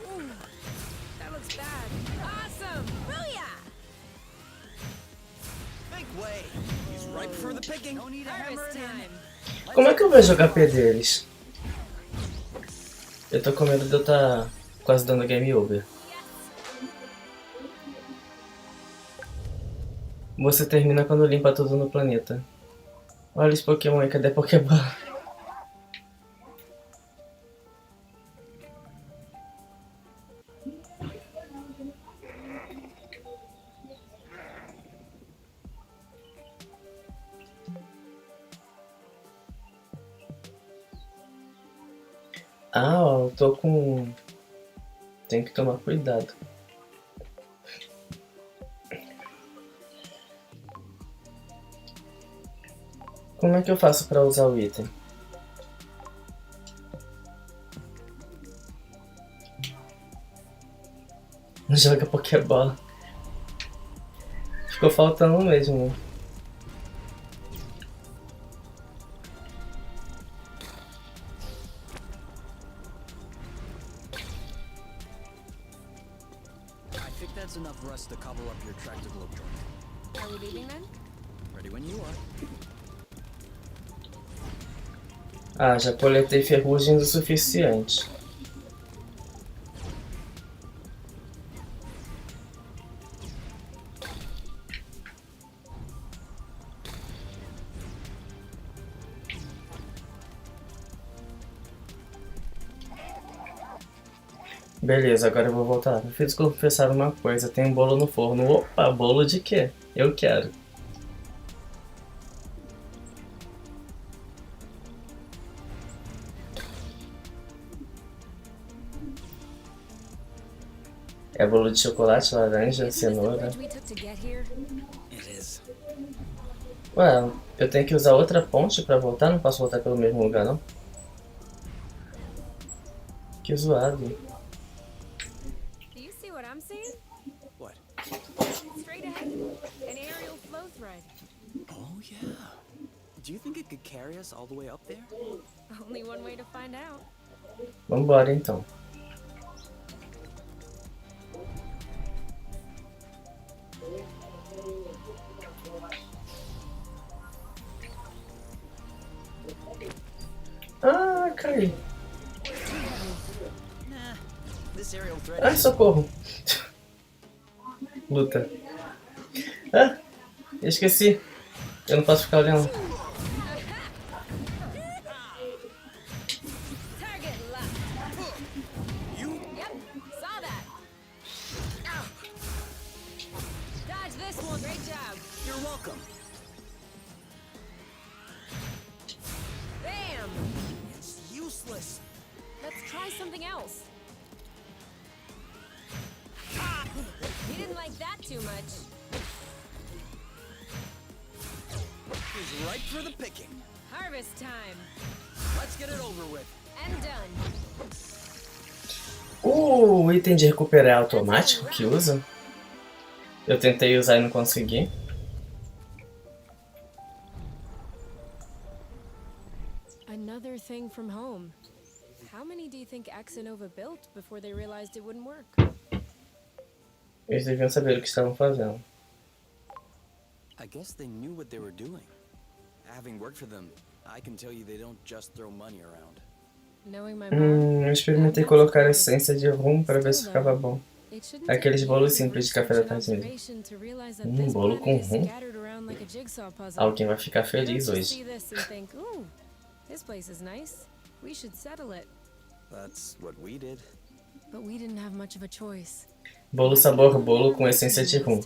Ooh, that looks bad. Awesome! Booyah! Make way. He's ripe for the picking. Don't need a hammer Harvest in him. time. Como é que eu vejo o HP deles? Eu tô com medo de eu estar quase dando game over. Você termina quando limpa tudo no planeta. Olha esse Pokémon aí, cadê Pokéball? Ah, ó, eu tô com... Tem que tomar cuidado. Como é que eu faço pra usar o item? Joga Pokébola. Ficou faltando mesmo. I think that's enough rust to cobble up your tractor globe joint. Are we leaving then? Ready when you are. Ah, já coletei ferrugens o suficiente. Beleza, agora eu vou voltar. Preciso confessar uma coisa, tem um bolo no forno. Opa, bolo de quê? Eu quero. É bolo de chocolate, laranja, Isn't this the cenoura. bridge we took to get here? It is. Ué, eu tenho que usar outra ponte pra voltar? Não posso voltar pelo mesmo lugar, não? Que zoado. Do you see what I'm seeing? What? Straight ahead. An aerial flow thread. Oh, yeah. Do you think it could carry us all the way up there? Only one way to find out. Vambora então. Ah, caí. Nah. This aerial thread Ai, socorro. Luta. Ah, eu esqueci. Eu não posso ficar olhando. Target locked. You? Yep, saw that. Dodge this one. Great job. You're welcome. Bam! It's useless. Let's try something else. He didn't like that too much. He's ripe for the picking. Harvest time. Let's get it over with. And done. O item de recuperar é automático que usa? Eu tentei usar e não consegui. Another thing from home. How many do you think Axonova built before they realized it wouldn't work? Eles deviam saber o que estavam fazendo. I guess they knew what they were doing. Having worked for them, I can tell you they don't just throw money around. Knowing my mom, Eu experimentei colocar essência de rum para ver se ficava bom. it shouldn't Aqueles take bolos years of simples de café da research and tarde. observation to realize that this Bolo com planet is rum. scattered around like a jigsaw puzzle. Alguém vai ficar You don't feliz just hoje. see this and think, ooh, this place is nice. We should settle it. That's what we did. But we didn't have much of a choice. Bolo sabor bolo com essência de rum.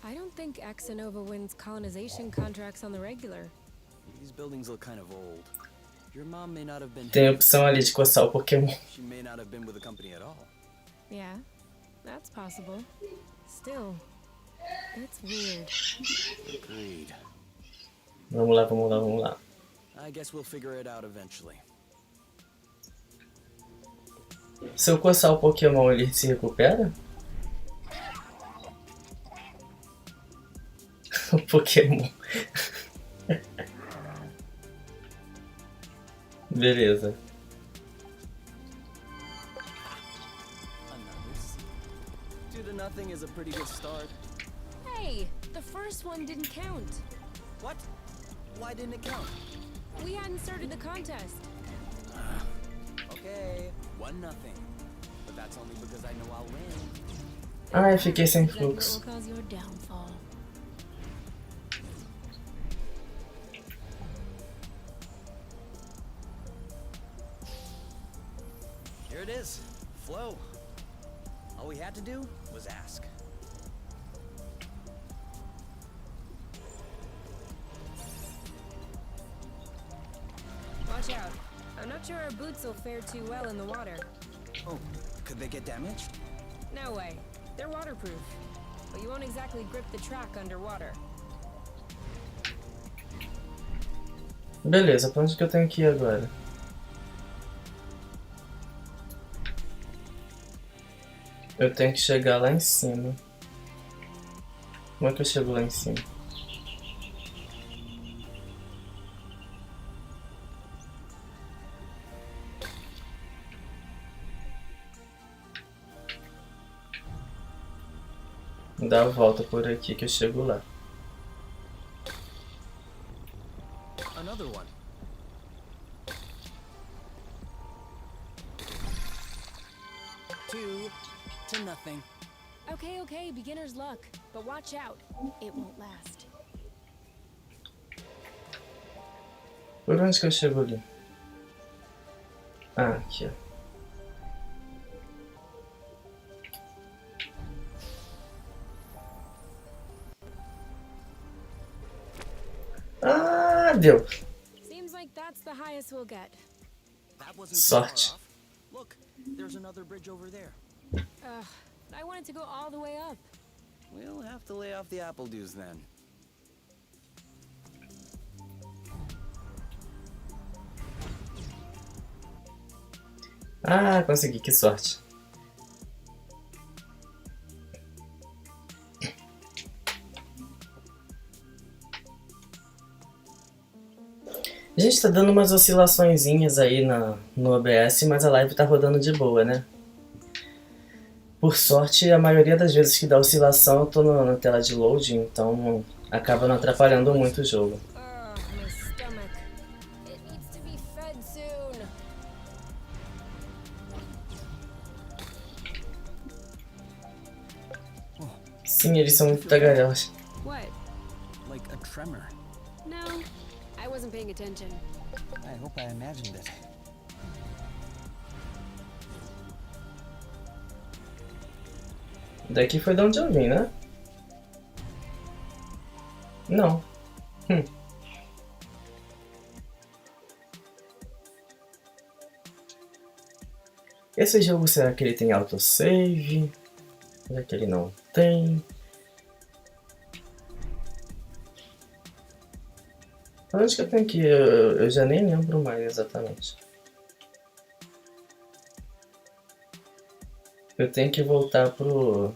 I don't think Axonova wins colonization contracts on the regular. These buildings look kind of old. Your mom may not have been. Tem a opção ali de coçar o Pokémon. She may not have been with the company at all. Yeah, that's possible. Still, it's weird. Agreed. Vamos lá, vamos lá, vamos lá. I guess we'll figure it out eventually. Se eu coçar o Pokémon, ele se recupera? O Pokémon. Beleza. Another seed. 2-0 is a pretty good start. Hey, the first one didn't count. What? Why didn't it count? We hadn't started the contest. Okay, 1-0. But that's only because I know I'll win. Ai, fiquei sem That will fluxo. cause your downfall. Here it is. Flow. All we had to do was ask. Watch out. I'm not sure our boots will fare too well in the water. Oh, could they get damaged? No way. They're waterproof. But you won't exactly grip the track underwater. Beleza, pra onde que eu tenho que ir agora? Eu tenho que chegar lá em cima. Como é que eu chego lá em cima? Dá a volta por aqui que eu chego lá. Another one. Two to nothing. Okay, beginner's luck. But watch out. It won't last. Por onde que eu chego ali? Ah, aqui, ó. Ah, deu. Seems like that's the highest we'll get. That wasn't too far Sorte. off. Look, there's another bridge over there. Ugh, I wanted to go all the way up. We'll have to lay off the apple dues then. Ah, consegui, que sorte. Gente, tá dando umas oscilaçõezinhas aí no OBS, mas a live tá rodando de boa, né? Por sorte, a maioria das vezes que dá oscilação eu tô na tela de loading, então acaba não atrapalhando muito o jogo. My stomach. It needs to be fed soon. Sim, eles são muito tagarelas. What? Like a tremor. No, I wasn't paying attention. I hope I imagined it. Daqui foi de onde eu vim, né? Não. Esse jogo, será que ele tem autosave? Será que ele não tem? Pra onde que eu tenho que ir? Eu já nem lembro mais exatamente. Eu tenho que voltar pro...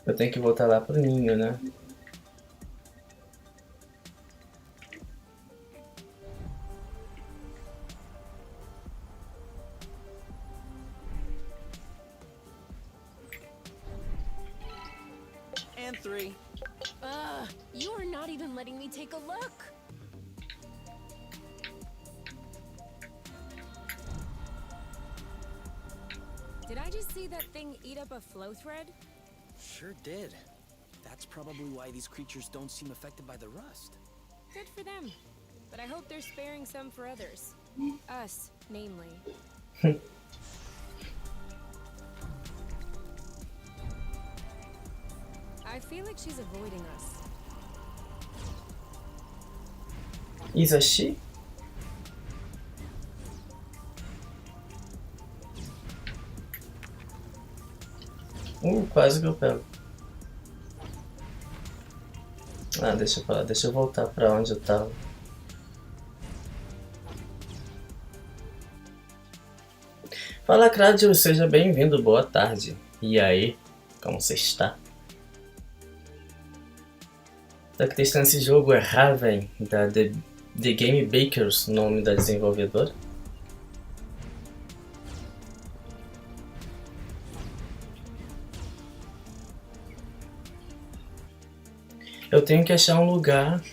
Eu tenho que voltar lá pro ninho, né? And three. You are not even letting me take a look. Did I just see that thing eat up a flow thread? Sure did. That's probably why these creatures don't seem affected by the rust. Good for them. But I hope they're sparing some for others. Us, namely. I feel like she's avoiding us. Isashi? Quase que eu pego. Ah, deixa pra lá, deixa eu voltar pra onde eu tava. Fala, Cláudio, seja bem-vindo, boa tarde. E aí, como você está? Tá que testando esse jogo é Raven, da The Game Bakers, nome da desenvolvedora. Eu tenho que achar um lugar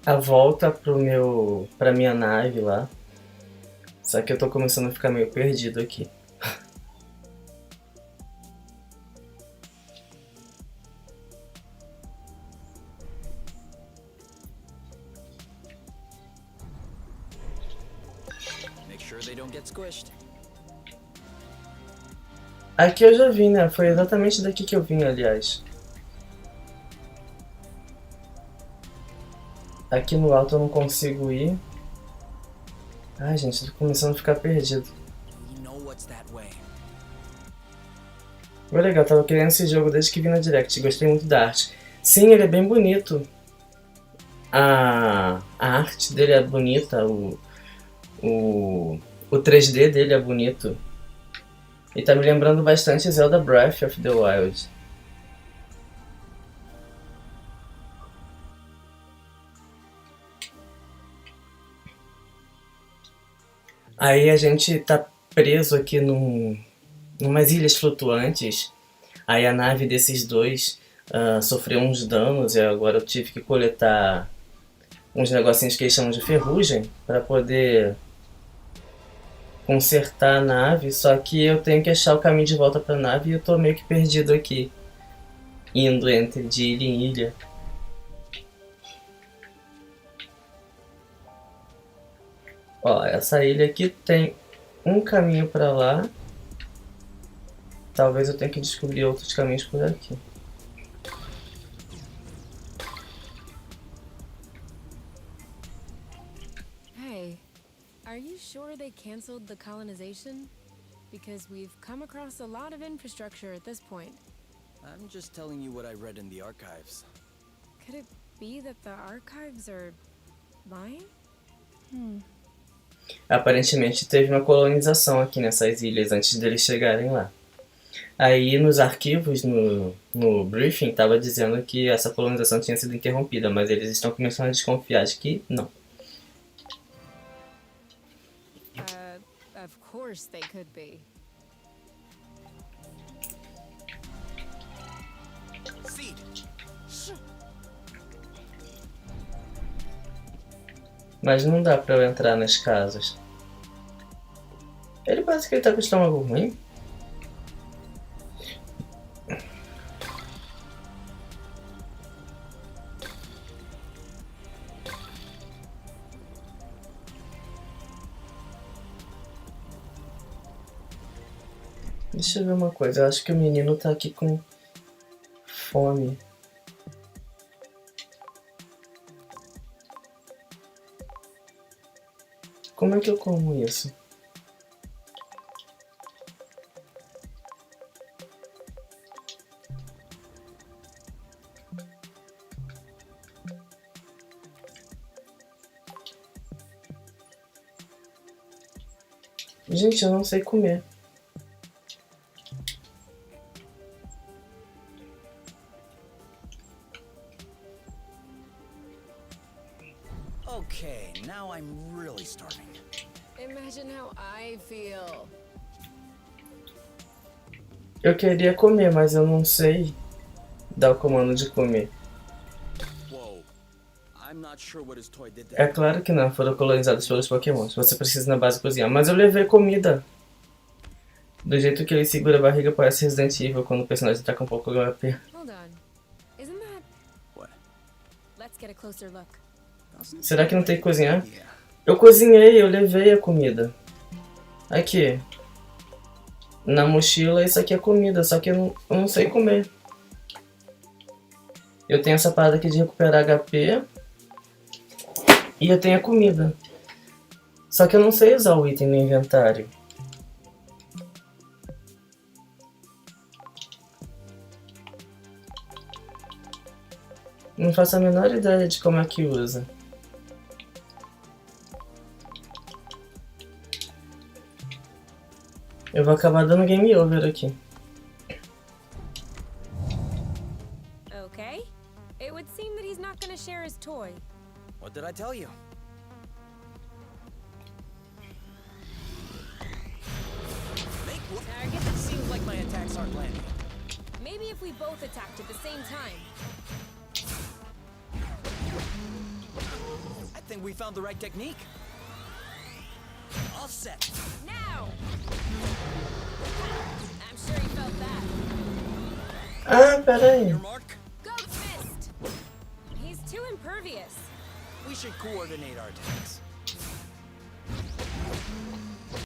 a volta pra minha nave lá. Só que eu tô começando a ficar meio perdido aqui. Make sure they don't get squished. Aqui eu já vim, né? Foi exatamente daqui que eu vim, aliás. Aqui no alto eu não consigo ir. Ai, gente, tô começando a ficar perdido. You know what's that way. Foi legal, tava querendo esse jogo desde que vi na Direct. Gostei muito da arte. Sim, ele é bem bonito. A arte dele é bonita, o 3D dele é bonito. E tá me lembrando bastante Zelda Breath of the Wild. Aí a gente tá preso aqui numas ilhas flutuantes. Aí a nave desses dois sofreu uns danos e agora eu tive que coletar uns negocinhos que eles chamam de ferrugem para poder consertar a nave, só que eu tenho que achar o caminho de volta para a nave e eu tô meio que perdido aqui, indo de ilha em ilha. Ó, essa ilha aqui tem um caminho para lá. Talvez eu tenha que descobrir outros caminhos por aqui. Hey, are you sure they canceled the colonization? Because we've come across a lot of infrastructure at this point. I'm just telling you what I read in the archives. Could it be that the archives are lying? Aparentemente teve uma colonização aqui nessas ilhas antes deles chegarem lá. Aí nos arquivos, no briefing, estava dizendo que essa colonização tinha sido interrompida, mas eles estão começando a desconfiar de que não. Of course they could be. Seed. Mas não dá pra eu entrar nas casas. Ele parece que ele tá com o estômago ruim. Deixa eu ver uma coisa, eu acho que o menino tá aqui com fome. Como é que eu como isso? Gente, eu não sei comer. Okay, now I'm really starving. Imagine how I feel. Eu queria comer, mas eu não sei dar o comando de comer. Whoa. I'm not sure what his toy did É there. claro que não, foram colonizados pelos pokémons. Você precisa na base cozinhar. Mas eu levei comida. Do jeito que ele segura a barriga parece Resident Evil quando o personagem tá com um pouco de HP. Hold on. Isn't that... What? Let's get a closer look. Será que não tem que cozinhar? Yeah. Eu cozinhei, eu levei a comida. Aqui. Na mochila isso aqui é comida, só que eu não sei comer. Eu tenho essa parada aqui de recuperar HP. E eu tenho a comida. Só que eu não sei usar o item no inventário. Não faço a menor ideia de como é que usa. Eu vou acabar dando game over aqui. Okay. It would seem that he's not gonna share his toy. What did I tell you? Target. It seems like my attacks aren't landing. Maybe if we both attacked at the same time. I think we found the right technique. All set. Now! I'm sure he felt that. Ah, pera aí. Your mark? Go fist! He's too impervious. We should coordinate our attacks.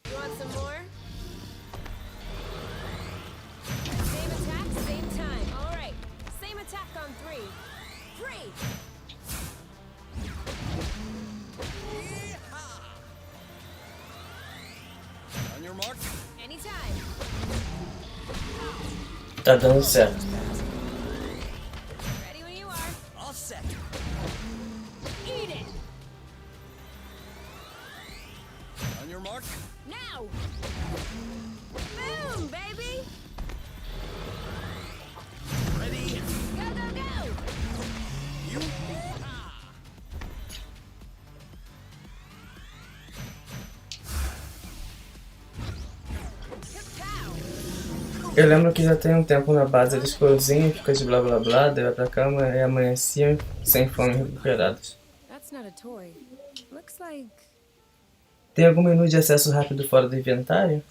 You want some more? Same attack, same time. All right. Same attack on 3. 3! your mark. Anytime. Tá dando certo. Ready when you are. All set. Eat it. On your mark. Now. Boom, baby. Ready. Go, go, go. You. Eu lembro que já tem um tempo na base, eles cozinham, ficam de blá blá blá, daí vai pra cama e amanheciam sem fome recuperados. That's not a toy. Looks like... Tem algum menu de acesso rápido fora do inventário?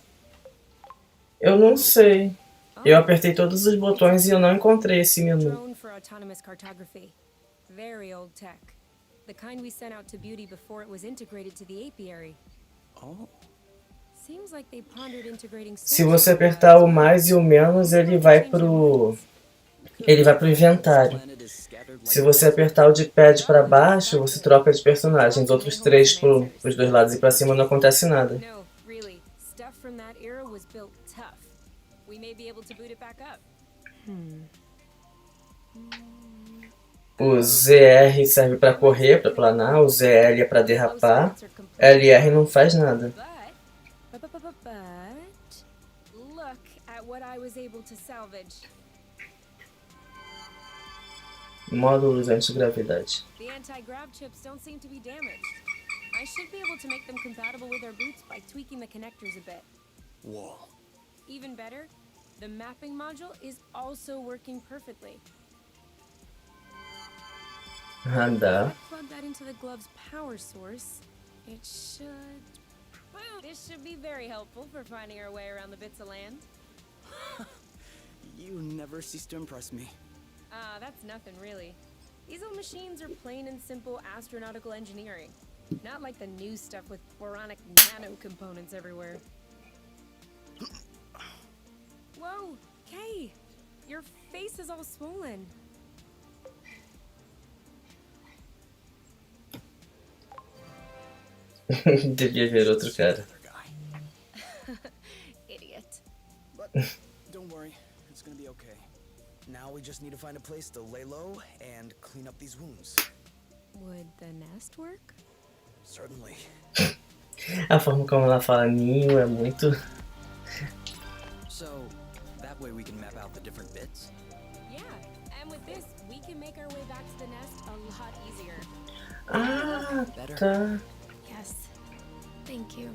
Eu não sei. Eu apertei todos os botões e eu não encontrei esse menu. Drone for autonomous cartography. Very old tech. The kind we sent out to Beauty before it was integrated to the apiary. Oh. Seems like they pondered integrating Se você apertar o mais e o menos, ele vai pro inventário. Se você apertar o de pad para baixo, você troca de personagem. Os outros três pros dois lados e para cima não acontece nada. No, really. Stuff from that era was built tough. We may be able to boot it back up. O ZR serve para correr, para planar, o ZL é para derrapar, LR não faz nada. But look at what I was able to salvage. Módulos anti-gravidade. The anti-grav chips don't seem to be damaged. I should be able to make them compatible with our boots by tweaking the connectors a bit. Whoa. Even better, the mapping module is also working perfectly. Radar. If I plug that into the glove's power source, it should... Boom! This should be very helpful for finding our way around the bits of land. You never cease to impress me. That's nothing really. These old machines are plain and simple astronautical engineering. Not like the new stuff with boronic nano components everywhere. Whoa, Kay! Your face is all swollen. Devia ver outro cara. Idiot. But don't worry, it's gonna be okay. Now we just need to find a place to lay low and clean up these wounds. Would the nest work? Certainly. A forma como ela fala ninho é muito... So, that way we can map out the different bits? Yeah, and with this, we can make our way back to the nest a lot easier. Ah, tá. Yes, thank you.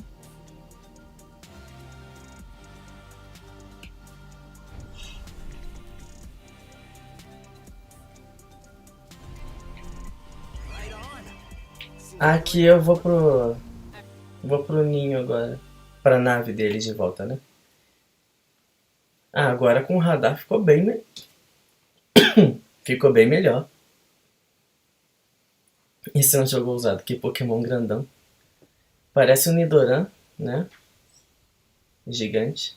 Right on. Aqui eu vou pro ninho agora. Pra nave dele de volta, né? Ah, agora com o radar ficou bem ficou bem melhor. Esse é um jogo ousado. Que Pokémon grandão. Parece um Nidoran, né? Gigante.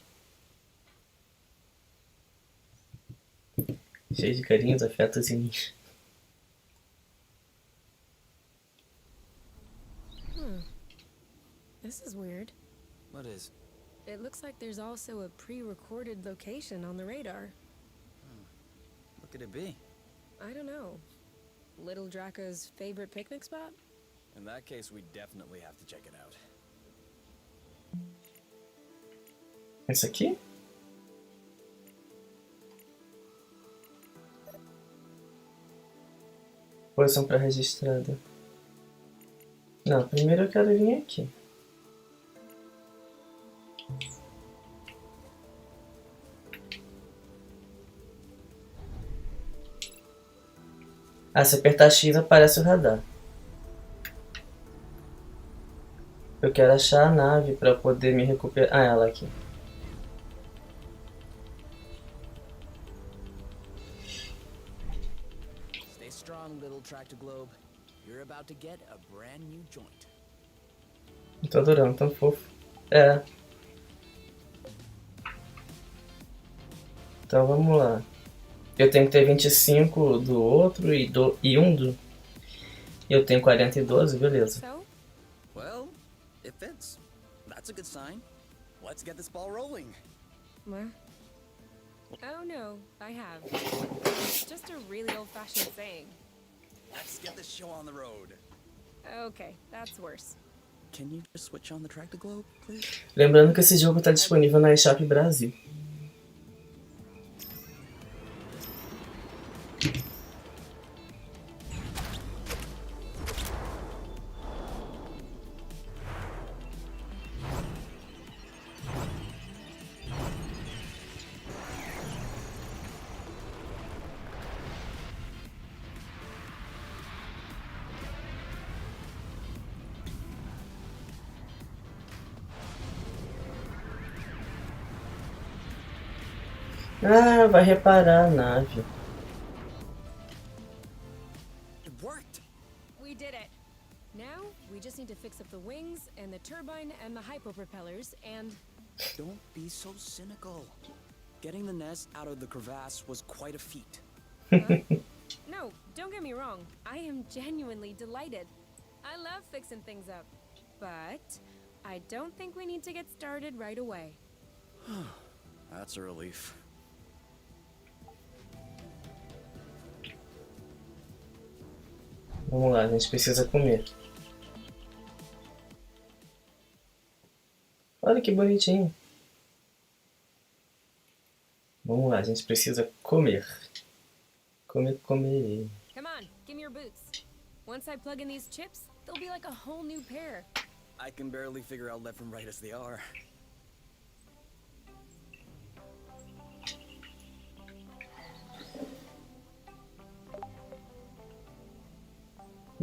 Cheio de carinhos, afetos e ninhos. This is weird. What is? It looks like there's also a pre-recorded location on the radar. What could it be? I don't know. Little Draco's favorite picnic spot? In that case, we definitely have to check it out. Esse aqui? Posição pré-registrada. Não, primeiro eu quero vir aqui. Ah, se apertar X aparece o radar. Eu quero achar a nave para poder me recuperar. Ah, ela aqui. Stay strong, little tractor globe. You're about to get a brand new joint. Tô adorando, tão fofo. É. Então vamos lá. Eu tenho que ter 25 do outro e um do... Eu tenho 40 e 12, beleza. So? Well, it fits. That's a good sign. Let's get this ball rolling. What? Oh no, I have. It's just a really old-fashioned saying. Let's get this show on the road. Okay, that's worse. Can you just switch on the track to globe, please? Lembrando que esse jogo está disponível na eShop Brasil. Ah, vai reparar a nave. It worked. We did it. Now, we just need to fix up the wings and the turbine and the hypopropellers and... Don't be so cynical. Getting the nest out of the crevasse was quite a feat. No, don't get me wrong. I am genuinely delighted. I love fixing things up. But I don't think we need to get started right away. That's a relief. Vamos lá, a gente precisa comer. Olha que bonitinho. Vamos lá, a gente precisa comer. Comer. Come on, give me your boots. Once I plug in these chips, they'll be like a whole new pair. I can barely figure out left from right as they are.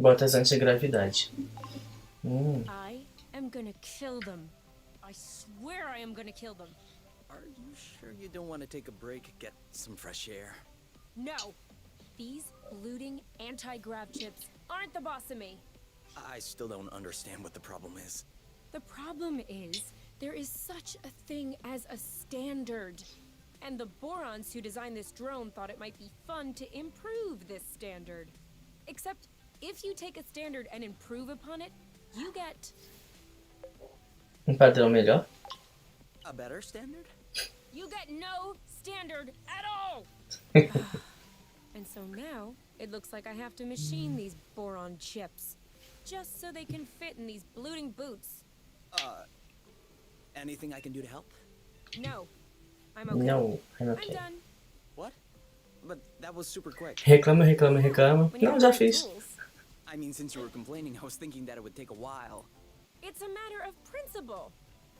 Botas antigravidade. I am gonna kill them. I swear I am gonna kill them. Are you sure you don't want to take a break, get some fresh air? No! These looting anti-grav chips aren't the boss of me. I still don't understand what the problem is. The problem is, there is such a thing as a standard. And the Borons who designed this drone thought it might be fun to improve this standard. Except, if you take a standard and improve upon it, you get... Padrão melhor. A better standard? You get no standard at all! And so now, it looks like I have to machine these boron chips. Just so they can fit in these looting boots. Anything I can do to help? No. I'm okay. Não, I'm I'm okay. done. What? But that was super quick. Reclama. When you Não, have já the fiz. tools, I mean, since you were complaining, I was thinking that it would take a while. it's a matter of principle.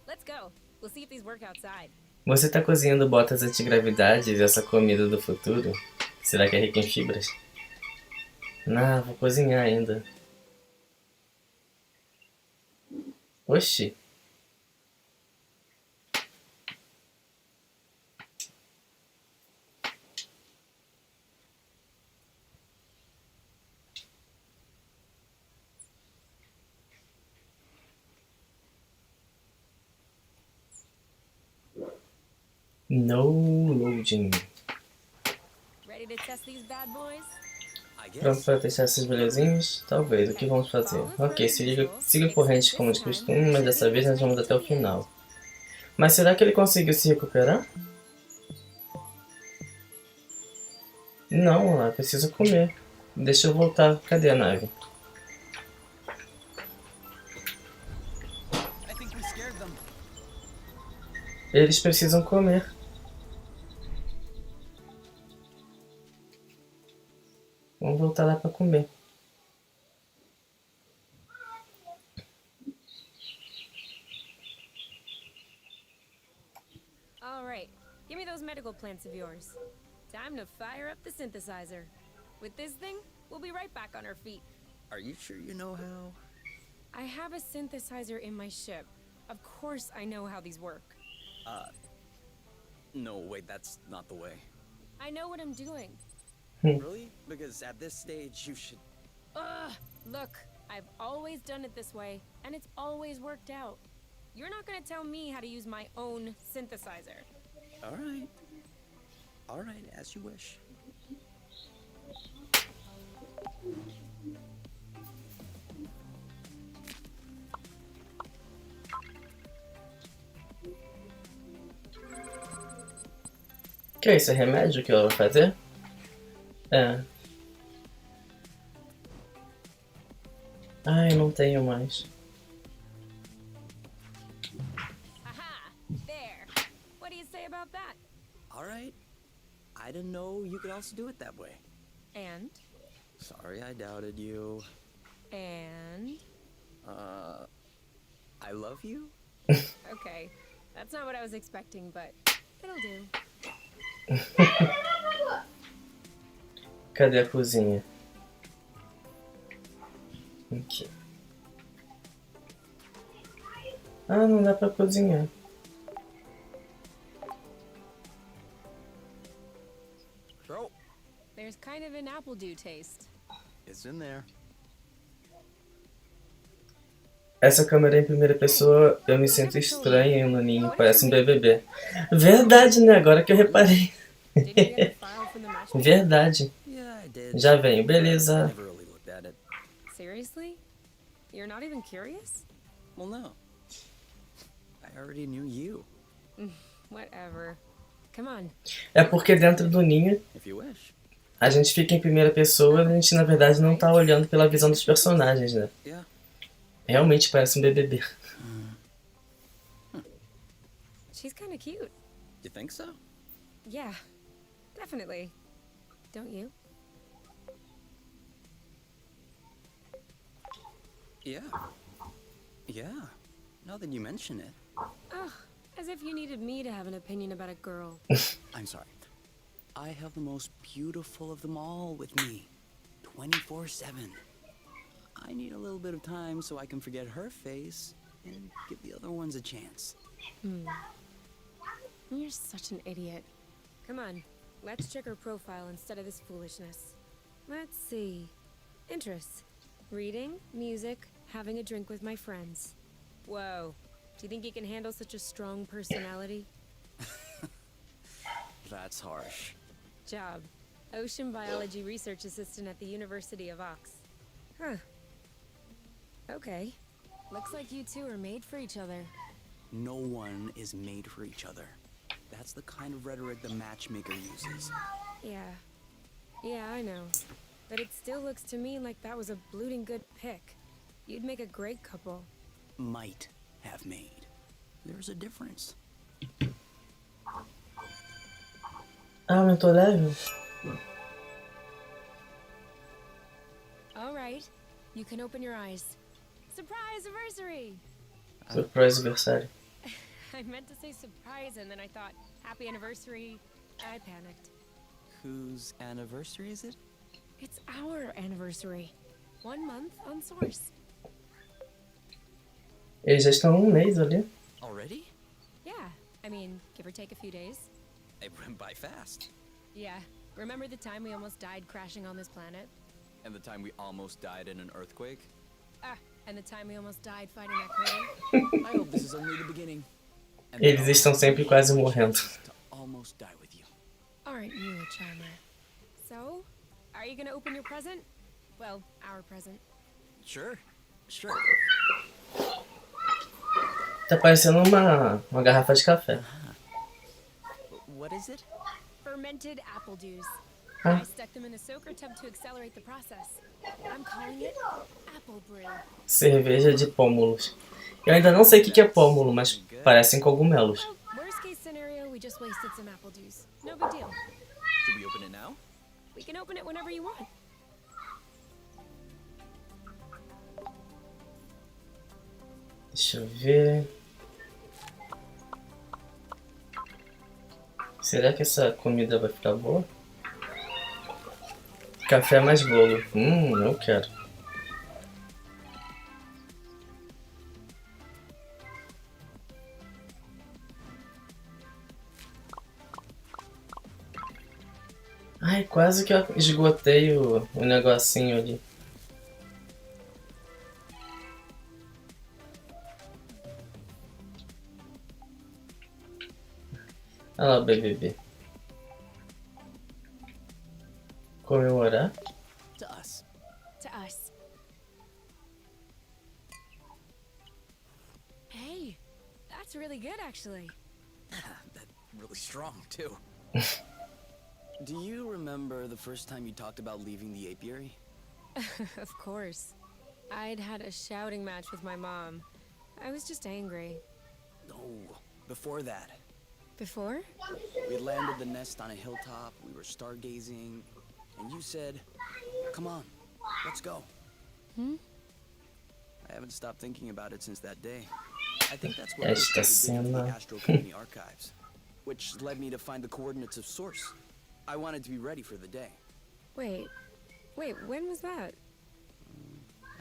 Let's go. We'll see if these work outside. Você tá cozinhando botas antigravidade e essa comida do futuro? Será que é rica em fibras? Não, vou cozinhar ainda. Oxi. No loading. Ready to test these bad boys? I Pronto guess. para testar esses belezinhos? Talvez. O que vamos fazer? Ok, siga a corrente como de costume, mas dessa vez nós vamos até o final. Mas será que ele conseguiu se recuperar? Não, lá, preciso comer. Deixa eu voltar. Cadê a nave? I think we scared them. Eles precisam comer. Vamos voltar lá para comer. All right. Give me those medical plants of yours. Time to fire up the synthesizer. With this thing, we'll be right back on our feet. Are you sure you know how? I have a synthesizer in my ship. Of course I know how these work. No, wait, that's not the way. I know what I'm doing. Really? Because at this stage, you should... Ugh! Look, I've always done it this way, and it's always worked out. You're not gonna tell me how to use my own synthesizer. All right. All right, as you wish. Que é isso? É remédio que ela vai fazer? É. Ai, não tenho mais. Aha! There. What do you say about that? All right. I didn't know you could also do it that way. And? Sorry I doubted you. And? I love you? Okay. That's not what I was expecting, but it'll do. Cadê a cozinha? Aqui. Ah, não dá pra cozinhar. Throw. There's kind of an apple dew taste. It's in there. Essa câmera em primeira pessoa, eu me sinto estranha no ninho, parece um BBB. Verdade, né? Agora que eu reparei. Did you get the file from the matchmaker? Verdade. Yeah, I did. Já venho, I beleza. never really looked at it. Seriously? You're not even curious? Well, no. I already knew you, Whatever. Come on. É porque dentro do ninho, if you wish. a gente fica em primeira pessoa e a gente na verdade não tá olhando pela visão dos personagens, né? Yeah. Realmente parece um BBB. She's kind of cute. You think so? Yeah, definitely. Don't you? Yeah. Yeah. Now that you mention it. Ugh, as if you needed me to have an opinion about a girl. I'm sorry. I have the most beautiful of them all with me. 24/7. I need a little bit of time so I can forget her face and give the other ones a chance. You're such an idiot. Come on, let's check her profile instead of this foolishness. Let's see. Interests. Reading, music, having a drink with my friends. Whoa. Do you think you can handle such a strong personality? That's harsh. Job. Ocean biology research assistant at the University of Ox. Huh. Okay. Looks like you two are made for each other. No one is made for each other. That's the kind of rhetoric the matchmaker uses. Yeah. Yeah, I know. But it still looks to me like that was a blooting good pick. You'd make a great couple. Might have made. There's a difference. Aumentou level? All right. You can open your eyes. Surprise anniversary! Surprise aniversário. I meant to say surprise and then I thought happy anniversary. I panicked. Whose anniversary is it? It's our anniversary. 1 month on Source. Eles já estão um mês ali. Already? Yeah, I mean, give or take a few days. It went by fast. Yeah, remember the time we almost died crashing on this planet? And the time we almost died in an earthquake? Ah, and the time we almost died fighting that crater? I hope this is only the beginning. And Eles estão sempre quase morrendo. to almost die with you. Aren't you a charmer? So, are you gonna open your present? Well, our present. Sure. Sure. Tá parecendo uma garrafa de café. What is it? Fermented apple dews. Huh? I stuck them in a soaker tub to accelerate the process. I'm calling it apple brew. Cerveja de pômulos. Eu ainda não sei o que é pômulo, mas parecem cogumelos. Well, worst case scenario, we just wasted some apple dews. No big deal. Should we open it now? We can open it whenever you want. Deixa eu ver. Será que essa comida vai ficar boa? Café mais bolo. Eu quero. Ai, quase que eu esgotei o negocinho ali. Olha lá o BBB. Comemorar? To us. To us. Hey, that's really good actually. That's really strong, too. Do you remember the first time you talked about leaving the apiary? Of course. I'd had a shouting match with my mom. I was just angry. No, before that. Before? We had landed the nest on a hilltop, we were stargazing, and you said, "Come on, let's go." I haven't stopped thinking about it since that day. I think that's what Esta led me to dig into the cena. Astro Company archives, which led me to find the coordinates of Source. I wanted to be ready for the day. Wait, when was that?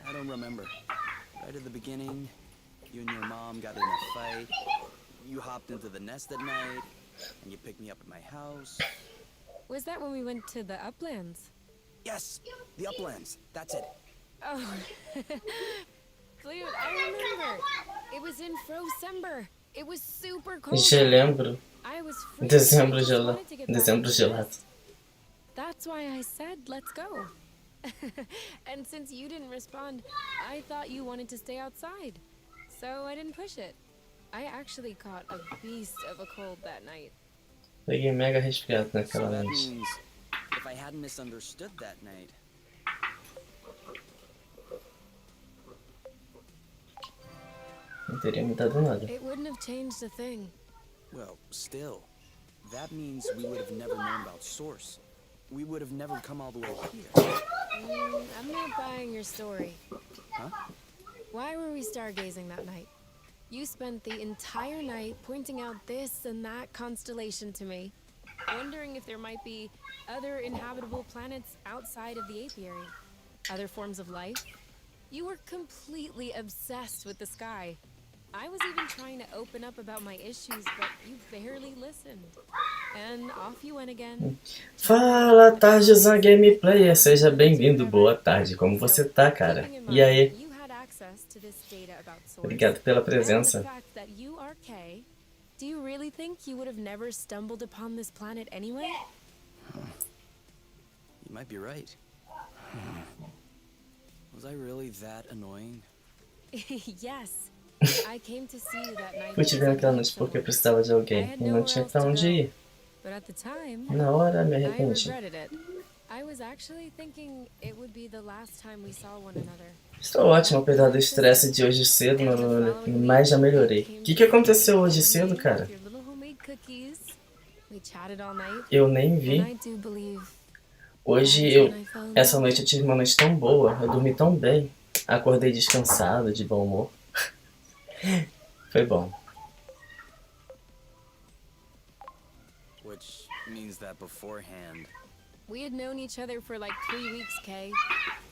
I don't remember. Right at the beginning, you and your mom got in a fight. You hopped into the nest at night, and you picked me up at my house. Was that when we went to the uplands? Yes, the uplands. That's it. Oh, dude, I remember. It was in Frosember. It was super cold. Já lembro. I was freezing. Dezembro I just gelado. wanted to get back Dezembro to the gelado. nest. That's why I said, let's go. And since you didn't respond, I thought you wanted to stay outside. So I didn't push it. I actually caught a beast of a cold that night. Peguei mega resfriado So naquela that noite. means if I hadn't misunderstood that night, Não teria mudado nada. It wouldn't have changed a thing. well, still, that means we would have never known about Source. We would have never come all the way here. I'm not buying your story. Huh? Why were we stargazing that night? You spent the entire night pointing out this and that constellation to me, wondering if there might be other inhabitable planets outside of the apiary, other forms of life. You were completely obsessed with the sky. I was even trying to open up about my issues, but you barely listened. And off you went again. Fala, Tarjezão Gameplayer, seja bem-vindo, boa tarde, como você tá, cara? E aí? You had access to this data about Source. Obrigado pela And the presença. fact that you are Kay, do you really think you would have never stumbled upon this planet anyway? You might be right. Was I really that annoying? Yes. I came to see you that night. Fui te ver naquela noite porque eu precisava de alguém e não tinha pra onde ir. But at the time, Na hora me I arrependi. regretted it. I was actually thinking it would be the last time we saw one another. Estou ótimo, apesar do estresse de hoje cedo, mas já melhorei. O que aconteceu hoje cedo, cara? Your little homemade cookies. We chatted all night. Eu nem And vi. I do believe Hoje, essa noite eu tive uma noite tão boa, eu dormi tão bem. Acordei descansado, de bom humor. Foi bom. Which means that beforehand. we had known each other for like 3 weeks, Kay.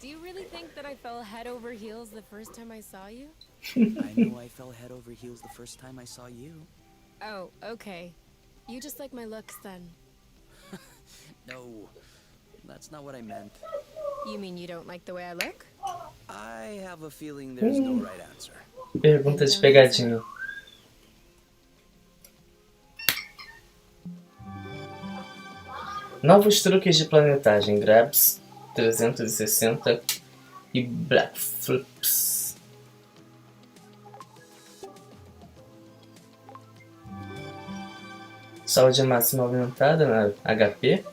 Do you really think that I fell head over heels the first time I saw you? I know I fell head over heels the first time I saw you. Oh, okay. You just like my looks then. No, that's not what I meant. You mean you don't like the way I look? I have a feeling there's no right answer. Pergunta de pegadinha. Novos truques de planetagem, grabs 360 e black flips. Saúde máxima aumentada na HP.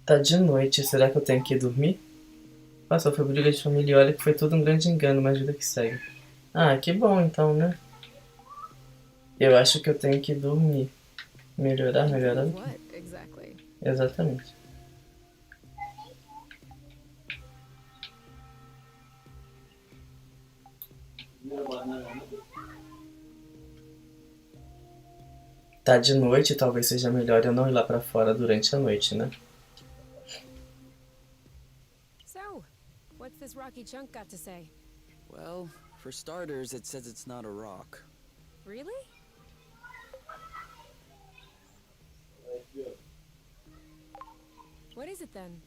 Tá de noite, será que eu tenho que ir dormir? Passou, foi briga de família e olha que foi tudo um grande engano, mas vida que segue. Ah, que bom então, né? Eu acho que eu tenho que dormir. Melhorar o quê? What exactly? Exatamente. Tá de noite, talvez seja melhor eu não ir lá pra fora durante a noite, né? So, what's this rocky chunk got to say? Well, for starters, it says it's not a rock. Really? What is it then?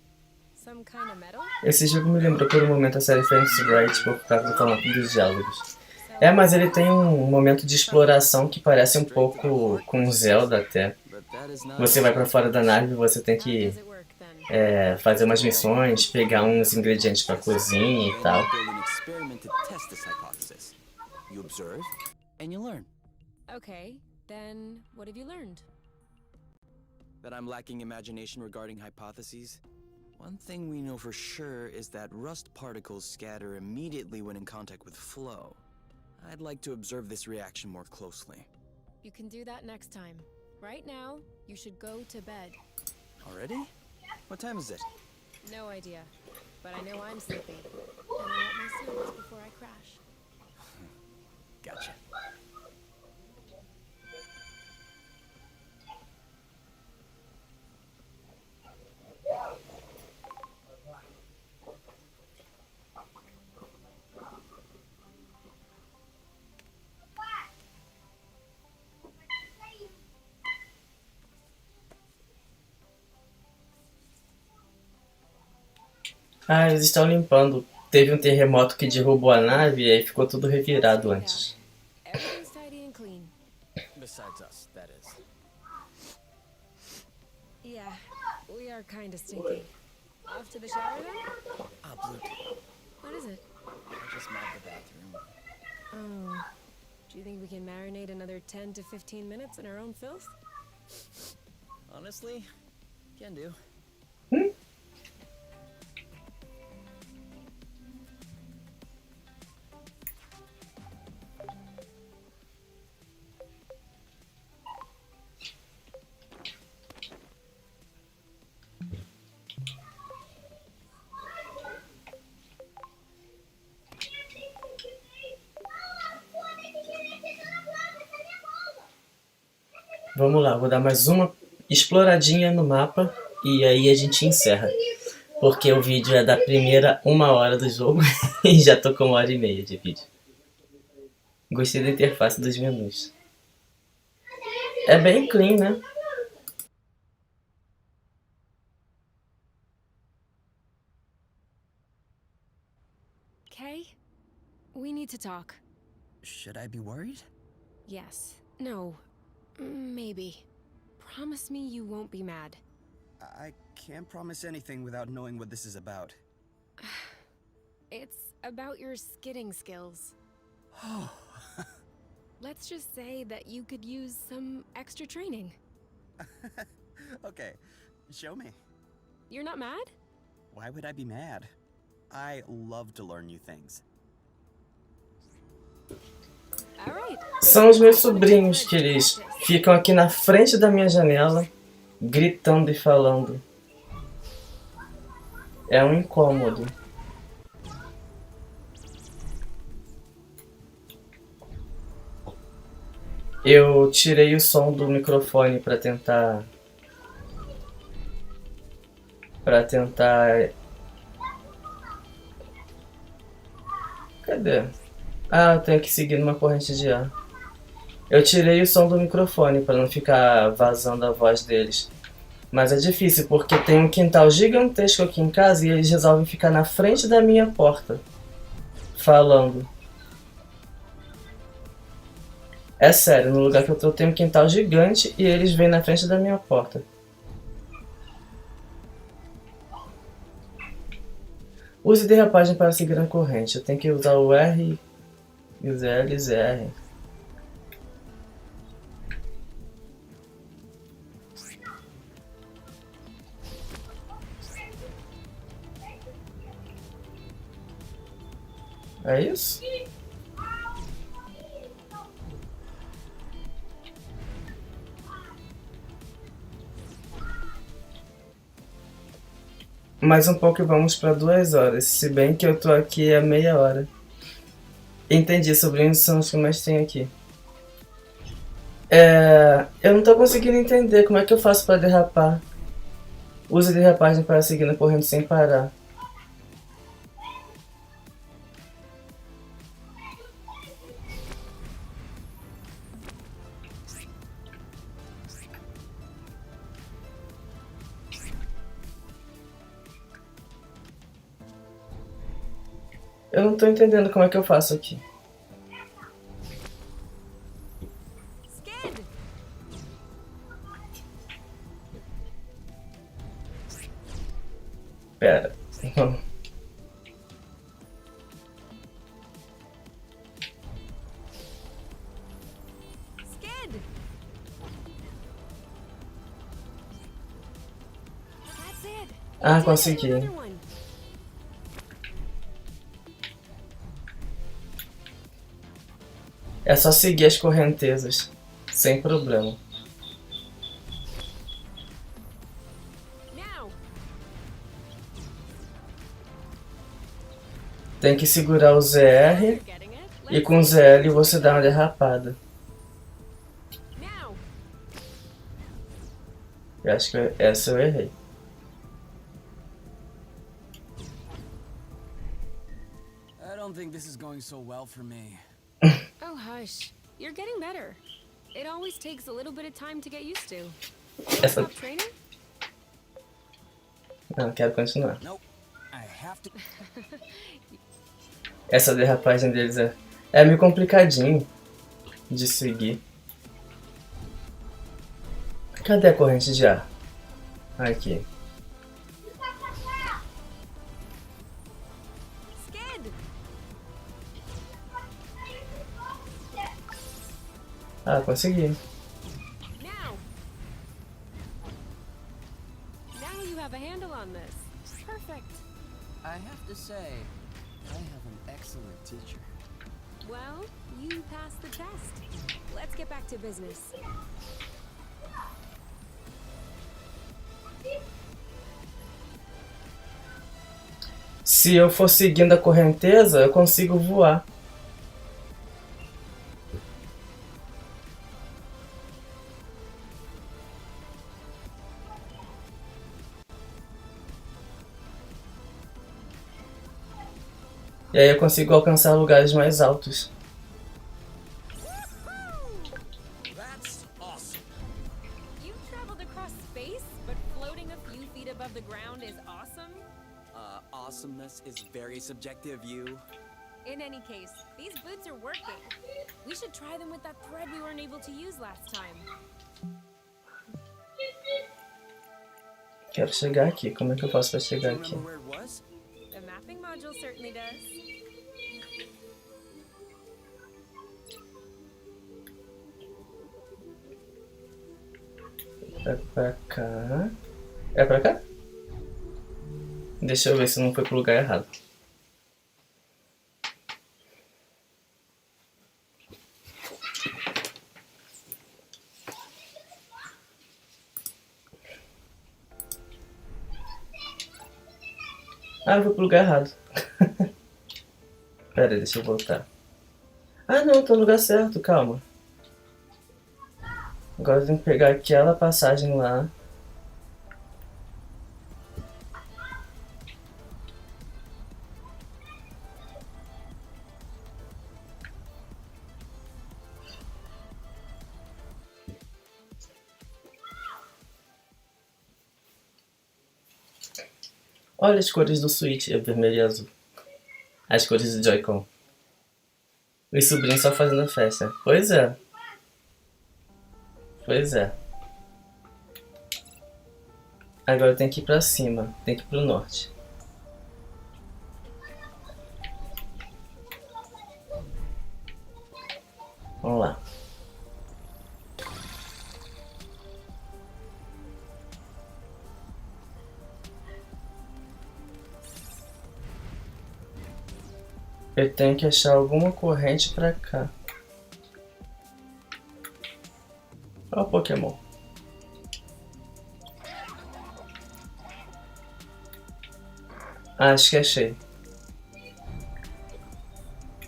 Some kind of metal? Esse jogo me lembrou por um momento a série Phoenix Wright por causa do talento dos diálogos. É, mas ele tem um momento de exploração que parece um pouco com Zelda até. But that is not. Você vai pra fora da nave e você tem How que does it work then? fazer umas missões, pegar uns ingredientes pra cozinha e tal. Build an experiment to test this hypothesis. You observe and you learn. Okay, then what have you learned? That I'm lacking imagination regarding hypotheses? One thing we know for sure is that rust particles scatter immediately when in contact with flow. I'd like to observe this reaction more closely. You can do that next time. Right now, you should go to bed. Already? What time is it? No idea, but I know I'm sleepy. And I want my cereals before I crash. Gotcha. Ah, eles estão limpando. Teve um terremoto que derrubou a nave e aí ficou tudo revirado antes. Everything's tidy and clean. Besides us, that is. Yeah, we are kind of stinky. Off to the shower then? Blue. What is it? I just mopped the bathroom. Oh. Do you think we can marinate another 10 to 15 minutes in our own filth? Honestly, can do. Vamos lá, vou dar mais uma exploradinha no mapa e aí a gente encerra. Porque o vídeo é da primeira 1 hora do jogo e já tô com 1h30 de vídeo. Gostei da interface dos menus. É bem clean, né? Kay, we need to talk. Should I be worried? Yes. No. Maybe. Promise me you won't be mad. I can't promise anything without knowing what this is about. It's about your skidding skills. Oh. Let's just say that you could use some extra training. Okay, show me. You're not mad? Why would I be mad? I love to learn new things. All right. São os meus sobrinhos que eles ficam aqui na frente da minha janela, gritando e falando. É um incômodo. Eu tirei o som do microfone para tentar Cadê? Ah, eu tenho que seguir numa corrente de ar. Eu tirei o som do microfone para não ficar vazando a voz deles. Mas é difícil porque tem um quintal gigantesco aqui em casa e eles resolvem ficar na frente da minha porta falando. É sério, no lugar que eu tô tem um quintal gigante e eles vêm na frente da minha porta. Use derrapagem para seguir a corrente. Eu tenho que usar o R e os L's e R. É isso? Mais um pouco e vamos para 2 horas, se bem que eu tô aqui há meia hora. Entendi, sobrinhos são os que mais tem aqui. Eu não tô conseguindo entender como é que eu faço para derrapar. Use derrapagem para seguir na corrente sem parar. Eu não tô entendendo como é que eu faço aqui. Ah, consegui. Another one. É só seguir as correntezas, sem problema. Now. Tem que segurar o ZR You're getting it. e com o ZL você dá uma derrapada. Now. Eu acho que essa eu errei. I don't think this is going so well for me. Oh, hush. You're getting better. It always takes a little bit of time to get used to. Essa... Stop training? Não, quero continuar. Nope. I have to. Essa derrapagem deles é meio complicadinho de seguir. Cadê a corrente de ar? Aqui. Skid. Ah, consegui. Now. Now you have a handle on this. Perfect. I have to say, I have an excellent teacher. Well, you passed the test. Let's get back to business. Se eu for seguindo a correnteza, eu consigo voar. E aí eu consigo alcançar lugares mais altos. That's awesome. You've traveled across space, but floating a few feet above the ground is awesome? Awesomeness is very subjective, you. In any case, these boots are working. We should try them with that thread we weren't able to use last time. Quero chegar aqui. Como é que eu faço pra Do chegar you aqui? remember where it was? The mapping module certainly does. É pra cá. É pra cá? Deixa eu ver se não foi pro lugar errado. Ah, eu fui pro lugar errado. Pera aí, deixa eu voltar. Ah não, tô no lugar certo, calma. Agora eu tenho que pegar aquela passagem lá. Olha as cores do Switch, é vermelho e azul. As cores do Joy-Con. Os sobrinhos só fazendo festa. Pois é. Pois é. Agora tem que ir pra cima. Tem que ir pro norte. Vamos lá. Eu tenho que achar alguma corrente pra cá. Olha o Pokémon. Acho que achei.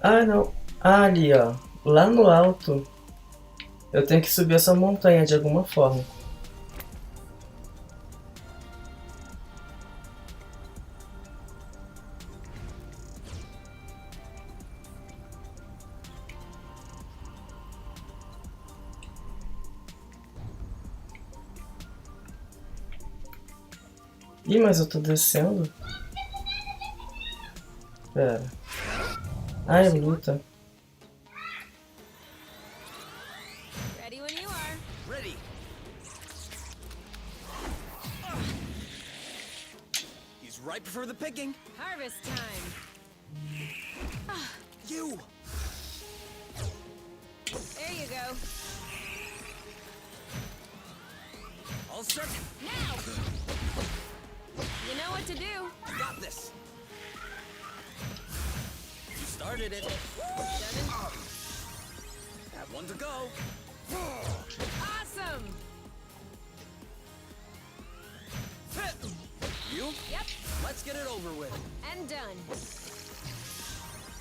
Ah, não. Ah, ali, ó. Lá no alto. Eu tenho que subir essa montanha de alguma forma. Ih, mas eu tô descendo? Pera. Ai, luta. Ready when you are. Ready. He's ripe for the picking. Harvest time. You. There you go. All set. Now. You know what to do. Got this. You started it. Have one to go. Awesome. You? Yep. Let's get it over with. And done.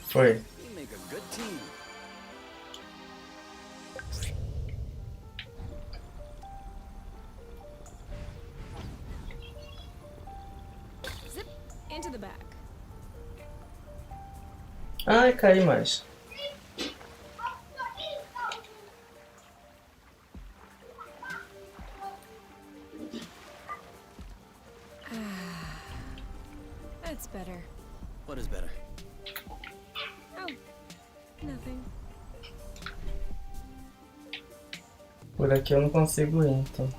Foi. We make a good team. Zip into the back. Ai, caí mais. That's better. What is better? Oh, nothing. Por aqui eu não consigo ir, então.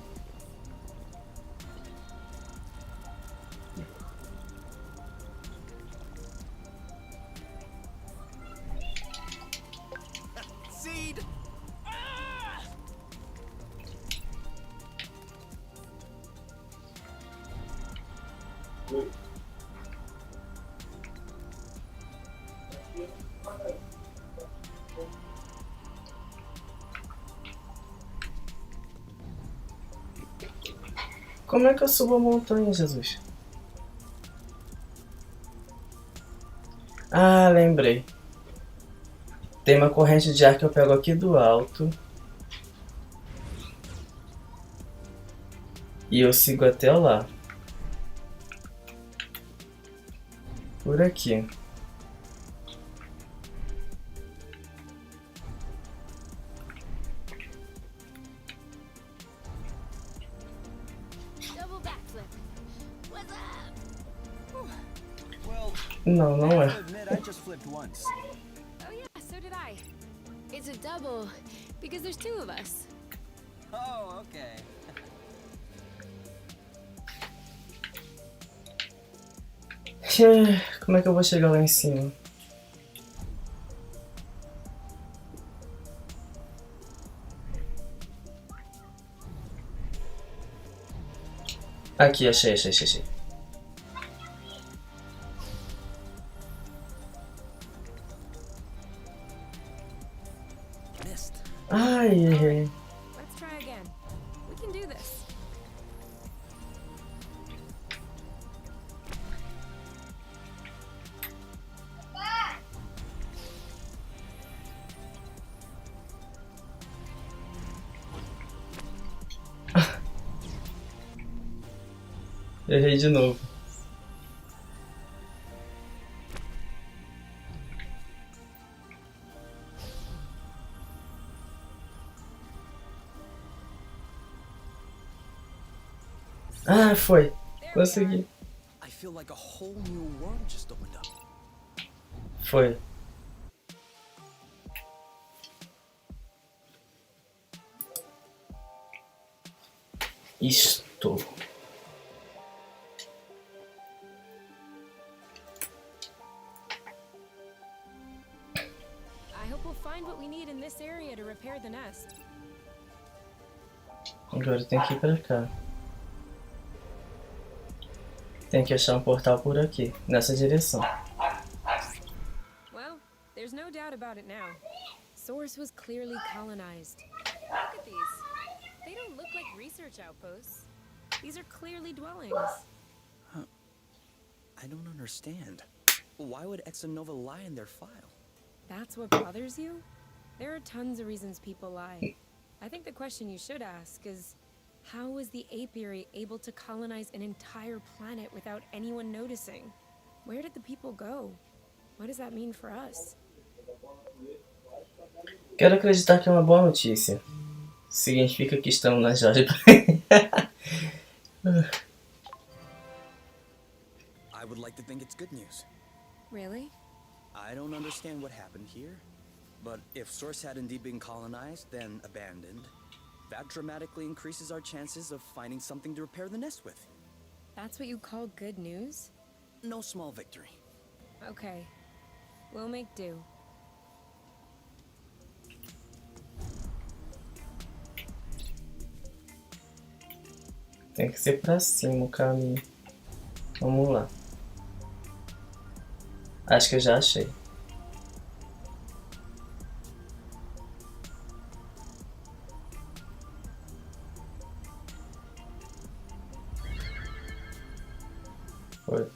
Seed! Ah! Como é que eu subo a montanha, Jesus? Ah, lembrei. Tem uma corrente de ar que eu pego aqui do alto. E eu sigo até lá. Por aqui. Double backflip. What's up? Well, Não, não I é. admit I just flipped once. Oh yeah, so did I. It's a double because there's two of us. Oh, okay. Como é que eu vou chegar lá em cima? Aqui, achei. Missed. Ai, errei. Let's try again. We can do this. Errei de novo. Ah, foi. Consegui. I feel like a whole new world just opened up. Foi. Isto. I hope we'll find what we need in this area to repair the nest. Agora tem que ir pra cá. Tem que achar um portal por aqui, nessa direção. Well, there's no doubt about it now. Source was clearly colonized. Look at these. They don't look like research outposts. These are clearly dwellings. I don't understand. Why would Exonova lie in their file? That's what bothers you? There are tons of reasons people lie. I think the question you should ask is, how was the apiary able to colonize an entire planet without anyone noticing? Where did the people go? What does that mean for us? Quero acreditar que é uma boa notícia. Significa que estamos na Jorge. I would like to think it's good news. Really? I don't understand what happened here, but if Source had indeed been colonized, then abandoned, that dramatically increases our chances of finding something to repair the nest with. That's what you call good news? No small victory. Okay. We'll make do. Tem que ser pra cima o caminho. Vamos lá. Acho que eu já achei. Foi.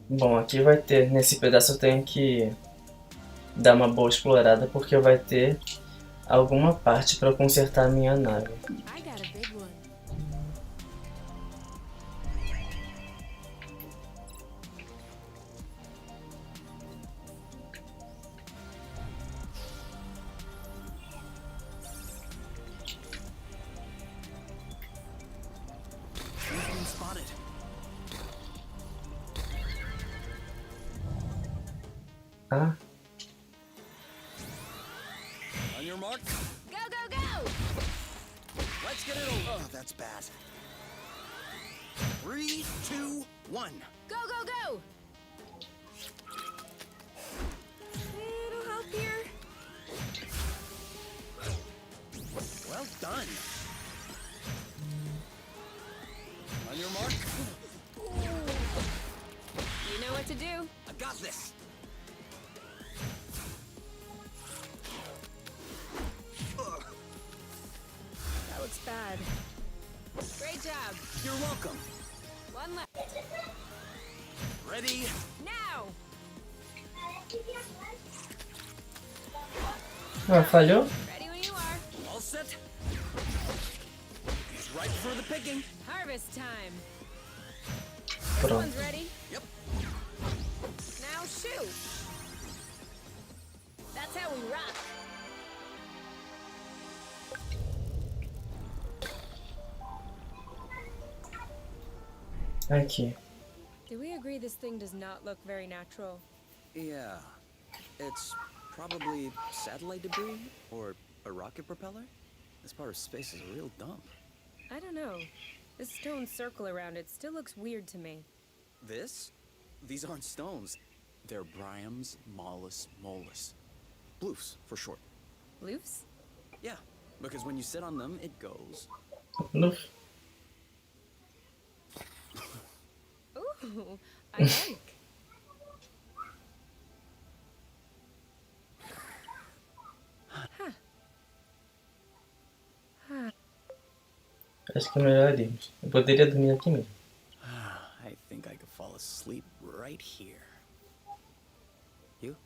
Bom, aqui vai ter, nesse pedaço eu tenho que dar uma boa explorada porque vai ter alguma parte para consertar a minha nave. I got a big one. He's been spotted. Ah, On your mark. Go, go, go! Let's get it over. Oh, that's bad. 3, 2, 1. Go, go, go! Little help here. Well done. On your mark. You know what to do. I got this. That looks bad. Great job. You're welcome. One left. Ready? Now! ah, falhou? Ready when you are. All set. It's right for the picking. Harvest time. This Pronto. one's ready. Yep. Now shoot. That's how we rock. Aqui. Do we agree this thing does not look very natural? Yeah. It's probably satellite debris or a rocket propeller. This part of space is a real dump. I don't know. This stone circle around it still looks weird to me. This? These aren't stones. They're Bryums mollis mollis. Bloofs, for short. Loofs? Yeah, because when you sit on them, it goes. Luf. Ooh, I like. Acho que é melhor irmos. Eu poderia dormir aqui mesmo. I think I could fall asleep right here. You?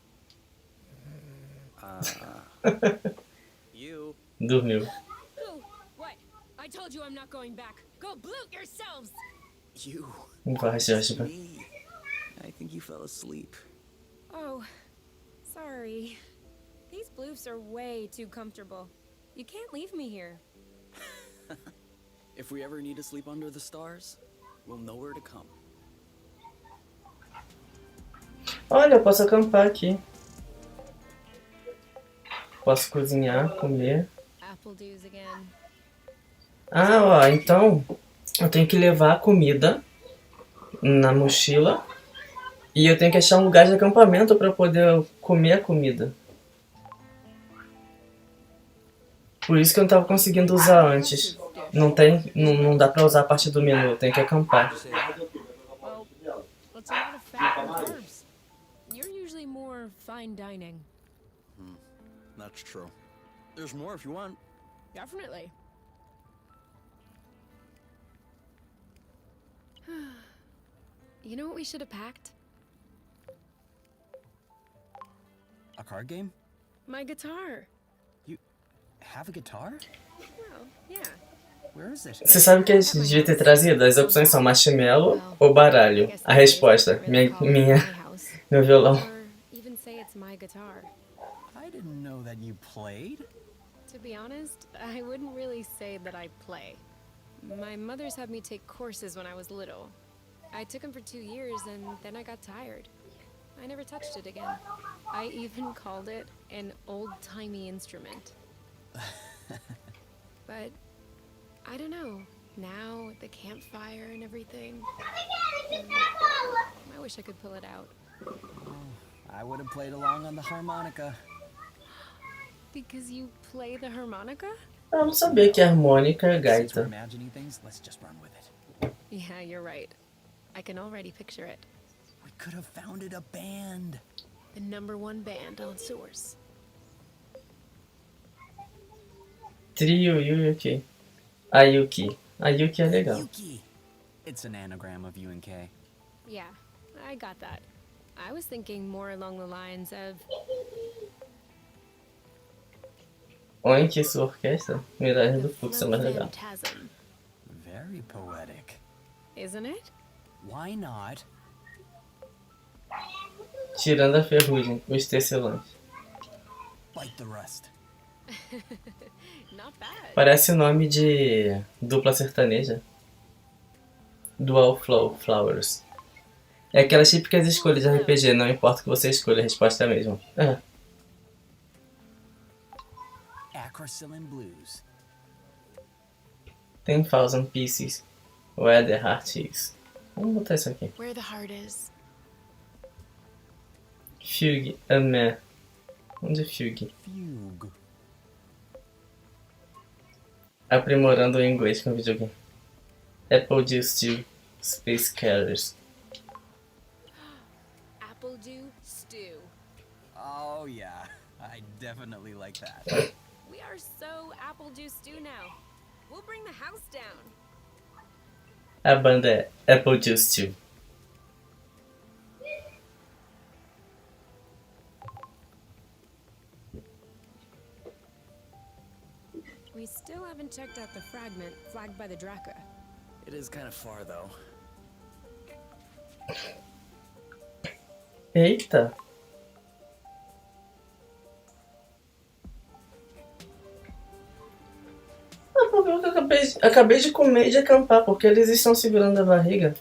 You? Dormiu. Ooh, what? I told you I'm not going back. Go bloot yourselves! You? Vai, Joshua. Me? I think you fell asleep. Oh, sorry. These bloofs are way too comfortable. You can't leave me here. If we ever need to sleep under the stars, we'll know where to come. Olha, eu posso acampar aqui. Posso cozinhar, comer. Apple dews again. Ah, ó, então eu tenho que levar a comida na mochila e eu tenho que achar um lugar de acampamento para poder comer a comida. Por isso que eu não tava conseguindo usar antes. Não dá pra usar a parte do menu, tem que acampar. Well, that's a lot of fat and carbs. You're usually more fine dining. That's true. There's more if you want. Definitely. You know what we should have packed? A card game? My guitar. You have a guitar? Well, yeah. Where is it? Você sabe o que a gente devia ter trazido? As opções são marshmallow ou baralho. A resposta, meu violão. Or even say it's my guitar. I didn't know that you played. To be honest, I wouldn't really say that I play. My mother's had me take courses when I was little. I took them for 2 years and then I got tired. I never touched it again. I even called it an old-timey instrument. But I don't know. now with the campfire and everything. I wish I could pull it out. I would have played along on the harmonica. Because you play the harmonica? Eu não sabia que harmônica é Since we're gaita. imagining things, let's just run with it. Yeah, you're right. I can already picture it. We could have founded a band. The #1 band on Source. Trio Yuki. Ayuki. Ayuki é legal. Yuki. It's an anagram of U and K. Yeah, I got that. I was thinking more along the lines of Oink, sua orquestra? Miragem do fluxo é mais legal. phantasm, Very poetic. isn't it? Why not? Tirando a ferrugem, os tecelãs. Bite the rust. Not bad. Parece o nome de dupla sertaneja. Dual Flow Flowers. É aquelas típicas escolhas de RPG, não importa o que você escolha, a resposta é a mesma. É. Acrocillin Blues. 10,000 pieces. Where the heart is. Vamos botar isso aqui. Where the heart is. Fugue, amé. Onde é Fugue? Fugue. Aprimorando o inglês com videogame. Apple Juice Space Carriers. Apple dew stew. Oh yeah, I definitely like that. We are so apple juice stew now. We'll bring the house down. A banda é Apple Juice. We still haven't checked out the fragment flagged by the Draka. It is kind of far though. Eita! Ah, porque eu acabei de comer e de acampar, porque eles estão segurando a barriga.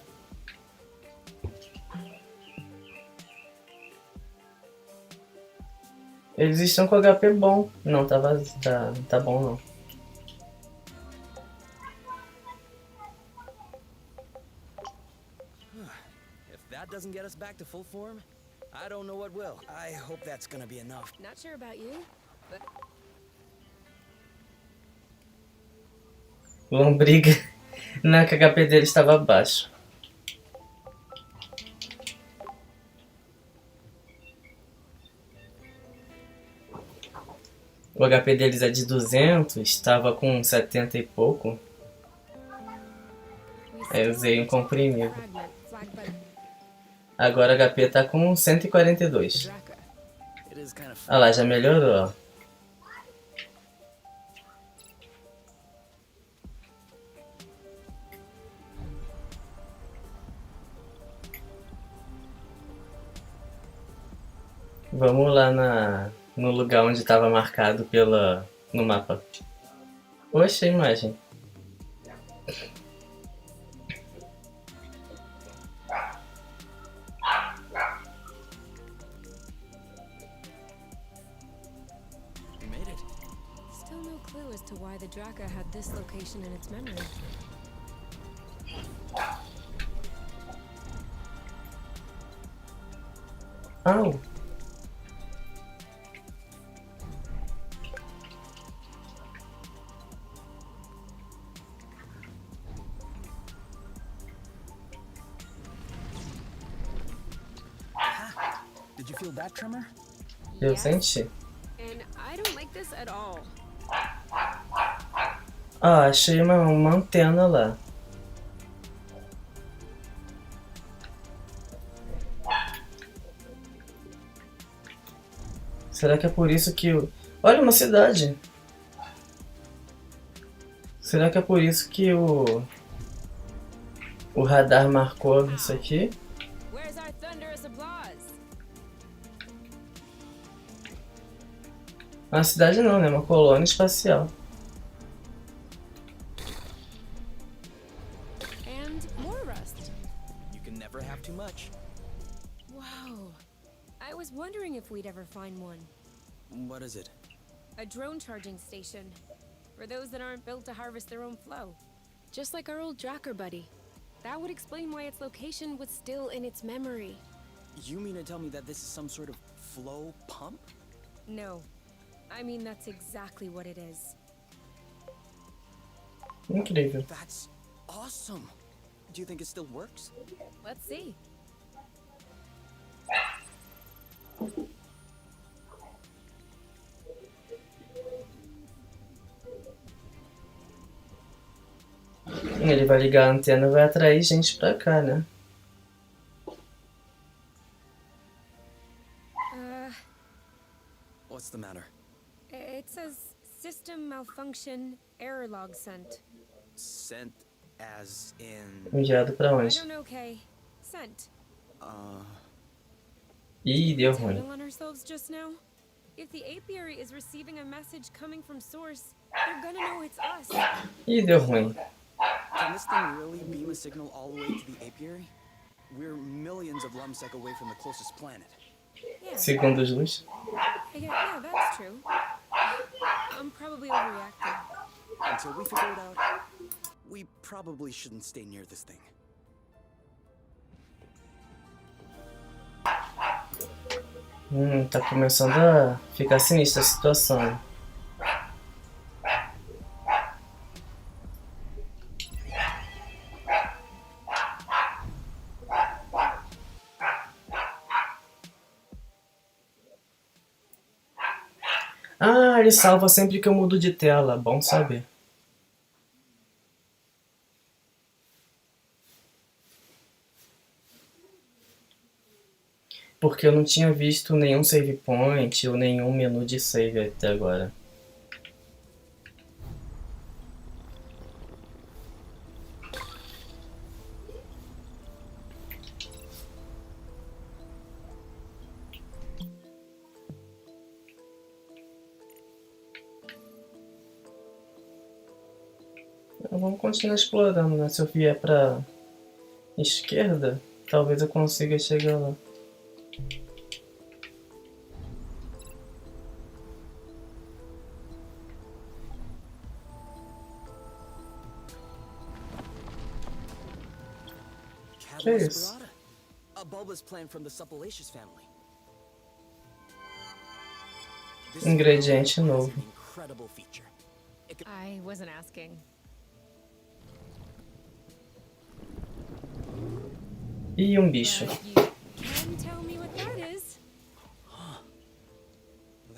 Eles estão com HP bom. Não, tá bom não. If that doesn't get us back to full form, I don't know what will. I hope that's gonna be enough. Not sure about you, but Lombriga. Não, que o HP dele estava baixo. O HP deles é de 200, estava com 70 e pouco. we Eu usei um still haven't checked out the comprimido. fragment flagged by Agora o HP tá com the 142. Draka. It is kind of Ah lá, já melhorou. Vamos lá no lugar onde estava marcado no mapa. Oxe, a imagem. we made it. Still no clue as to why the Draka had this location in its memory. Au! Did you feel that tremor? Eu Yes, senti. and I don't like this at all. Ah, achei uma antena lá. Será que é por isso que o... Olha, uma cidade! Será que é por isso que o radar marcou isso aqui? Where's our thunderous applause? Uma cidade não, né? Uma colônia espacial. And more rust. You can never have too much. Wow. I was wondering if we'd ever find one. What is it? A drone charging station. For those that aren't built to harvest their own flow. just like our old tracker buddy. That would explain why its location was still in its memory. You mean to tell me that this is some sort of flow pump? No. I mean, that's exactly what it is. Incrível. That's awesome. Do you think it still works? Let's see. Ele vai ligar a antena e vai atrair gente pra cá, né? What's the matter? It says system malfunction, error log sent. Sent as in... Enviado pra I onde? don't know, Kay. Sent. Ih, deu Tell ruim. on ourselves just now. If the apiary is receiving a message coming from source, they're gonna know it's us. Ih, deu ruim. Can this thing really beam a signal all the way to the apiary? We're millions of lumsec away from the closest planet. Yeah, Segundos luz. yeah, that's true. I'm probably overreacting. Until we figure it out, we probably shouldn't stay near this thing. Tá começando a ficar sinistra a situação. Ah, ele salva sempre que eu mudo de tela. Bom saber. Porque eu não tinha visto nenhum save point ou nenhum menu de save até agora. Vamos continuar explorando, né? Se eu vier pra esquerda, talvez eu consiga chegar lá. Que é isso? A bulbous plant from the Suppalaceous family. Ingrediente novo. Incredible feature. I wasn't asking. E bicho. But you can tell me what that is.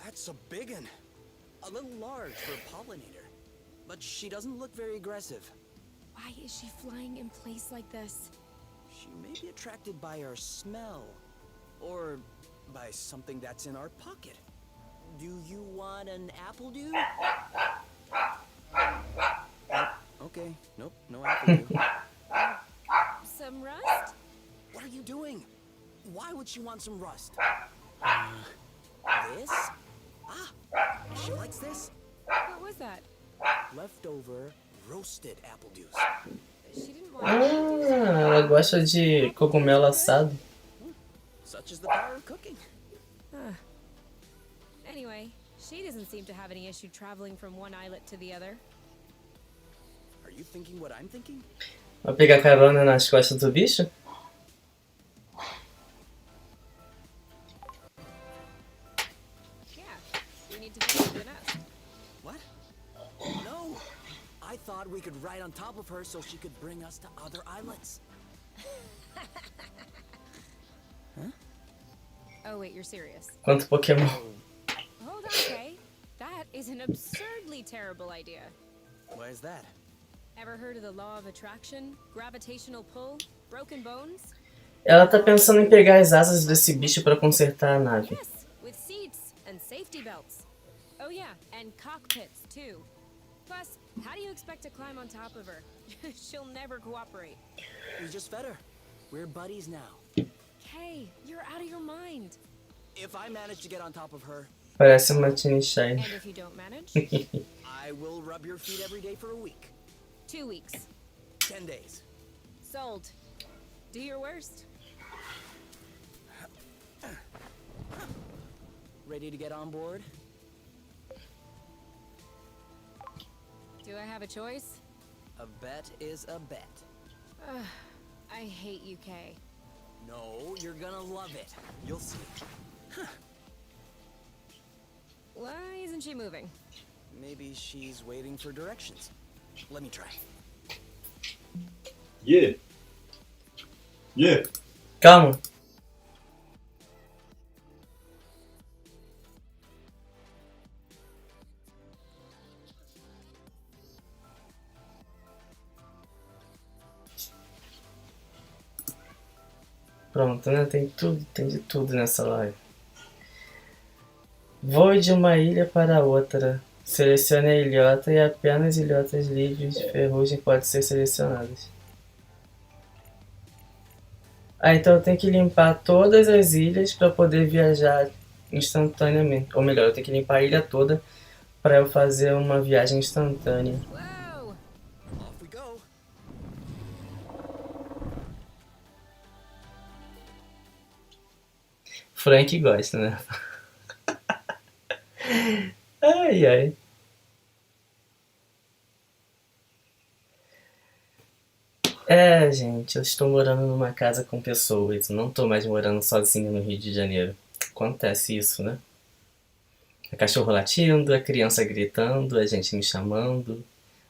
That's a big one. A little large for a pollinator. But she doesn't look very aggressive. Why is she flying in place like this? She may be attracted by our smell. Or by something that's in our pocket. Do you want an apple dew? Okay, nope, no apple dew. Some rust? What are you doing? Why would she want some rust? This? Ah, she likes this. What was that? Leftover roasted apple dews. She didn't want Ela gosta de cogumelo assado. Such is the power of cooking. Anyway, she doesn't seem to have any issue traveling from one islet to the other. Are you thinking what I'm thinking? Vai pegar carona nas costas do bicho? Yeah, we need to get to the nest. What? No! I thought we could ride on top of her so she could bring us to other islets. Oh wait, you're serious. Quanto Pokémon. Hold on, Kay. That is an absurdly terrible idea. Why is that? Ever heard of the law of attraction? Gravitational pull? Broken bones? Ela tá pensando em pegar as asas desse bicho pra consertar a nave. Yes, with seats and safety belts. Oh yeah, and cockpits too. Plus, how do you expect to climb on top of her? She'll never cooperate. We just fed her. We're buddies now. Kay, you're out of your mind. If I manage to get on top of her, Parece uma Tiny Shine. And if you don't manage? I will rub your feet every day for a week. 2 weeks. 10 days. Sold. Do your worst. Ready to get on board? Do I have a choice? A bet is a bet. Ugh, I hate UK. No, you're gonna love it. You'll see. Why isn't she moving? Maybe she's waiting for directions. Let me try. Yeah. Yeah. Calma. Pronto, né? Tem tudo, tem de tudo nessa live. Voe de uma ilha para outra. Selecione a ilhota e apenas ilhotas livres de ferrugem podem ser selecionadas. Ah, então eu tenho que limpar todas as ilhas para poder viajar instantaneamente. Ou melhor, eu tenho que limpar a ilha toda para eu fazer uma viagem instantânea. Whoa! Off we go. Frank gosta, né? Ai, ai. É, gente, eu estou morando numa casa com pessoas. Não estou mais morando sozinho no Rio de Janeiro. Acontece isso, né? É cachorro latindo, é criança gritando, é gente me chamando.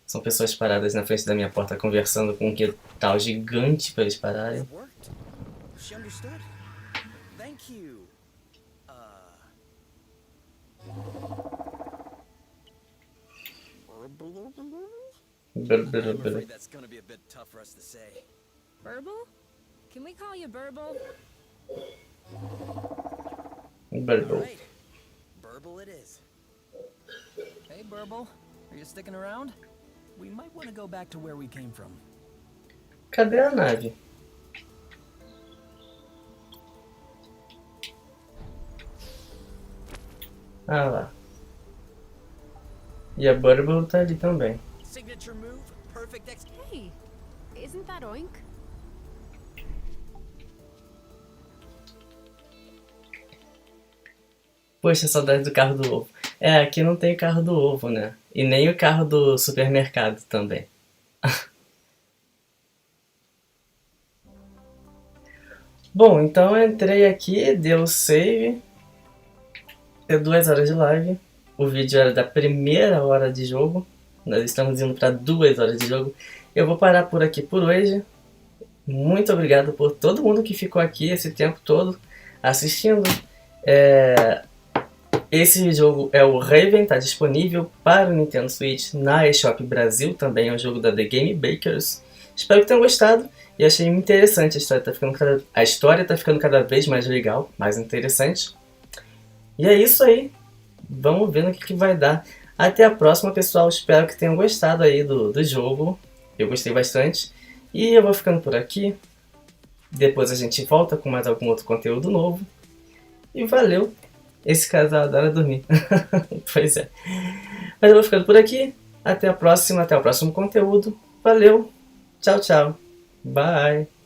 São pessoas paradas na frente da minha porta conversando com um quintal gigante para eles pararem. It worked. She understood. Thank you. I'm afraid that's gonna be a bit tough for us to say. Burble? Can we call you Burble? Right. Burble it is. Hey, Burble, are you sticking around? We might want to go back to where we came from. Cadê a nave? Ah lá. E a Burble tá ali também. Signature move, perfect ex. Hey, isn't that Oink? Poxa, saudade do carro do ovo. É, aqui não tem carro do ovo, né? E nem o carro do supermercado também. Bom, então eu entrei aqui, deu save. Deu 2 horas de live. O vídeo era da primeira hora de jogo. Nós estamos indo para 2 horas de jogo. Eu vou parar por aqui por hoje. Muito obrigado por todo mundo que ficou aqui esse tempo todo assistindo. Esse jogo é o Raven, está disponível para o Nintendo Switch na eShop Brasil. Também é um jogo da The Game Bakers. Espero que tenham gostado e achei interessante. A história está ficando cada vez mais legal, mais interessante. E é isso aí. Vamos ver no que vai dar. Até a próxima, pessoal. Espero que tenham gostado aí do jogo. Eu gostei bastante. E eu vou ficando por aqui. Depois a gente volta com mais algum outro conteúdo novo. E valeu. Esse casal adora dormir. Pois é. Mas eu vou ficando por aqui. Até a próxima. Até o próximo conteúdo. Valeu. Tchau, tchau. Bye.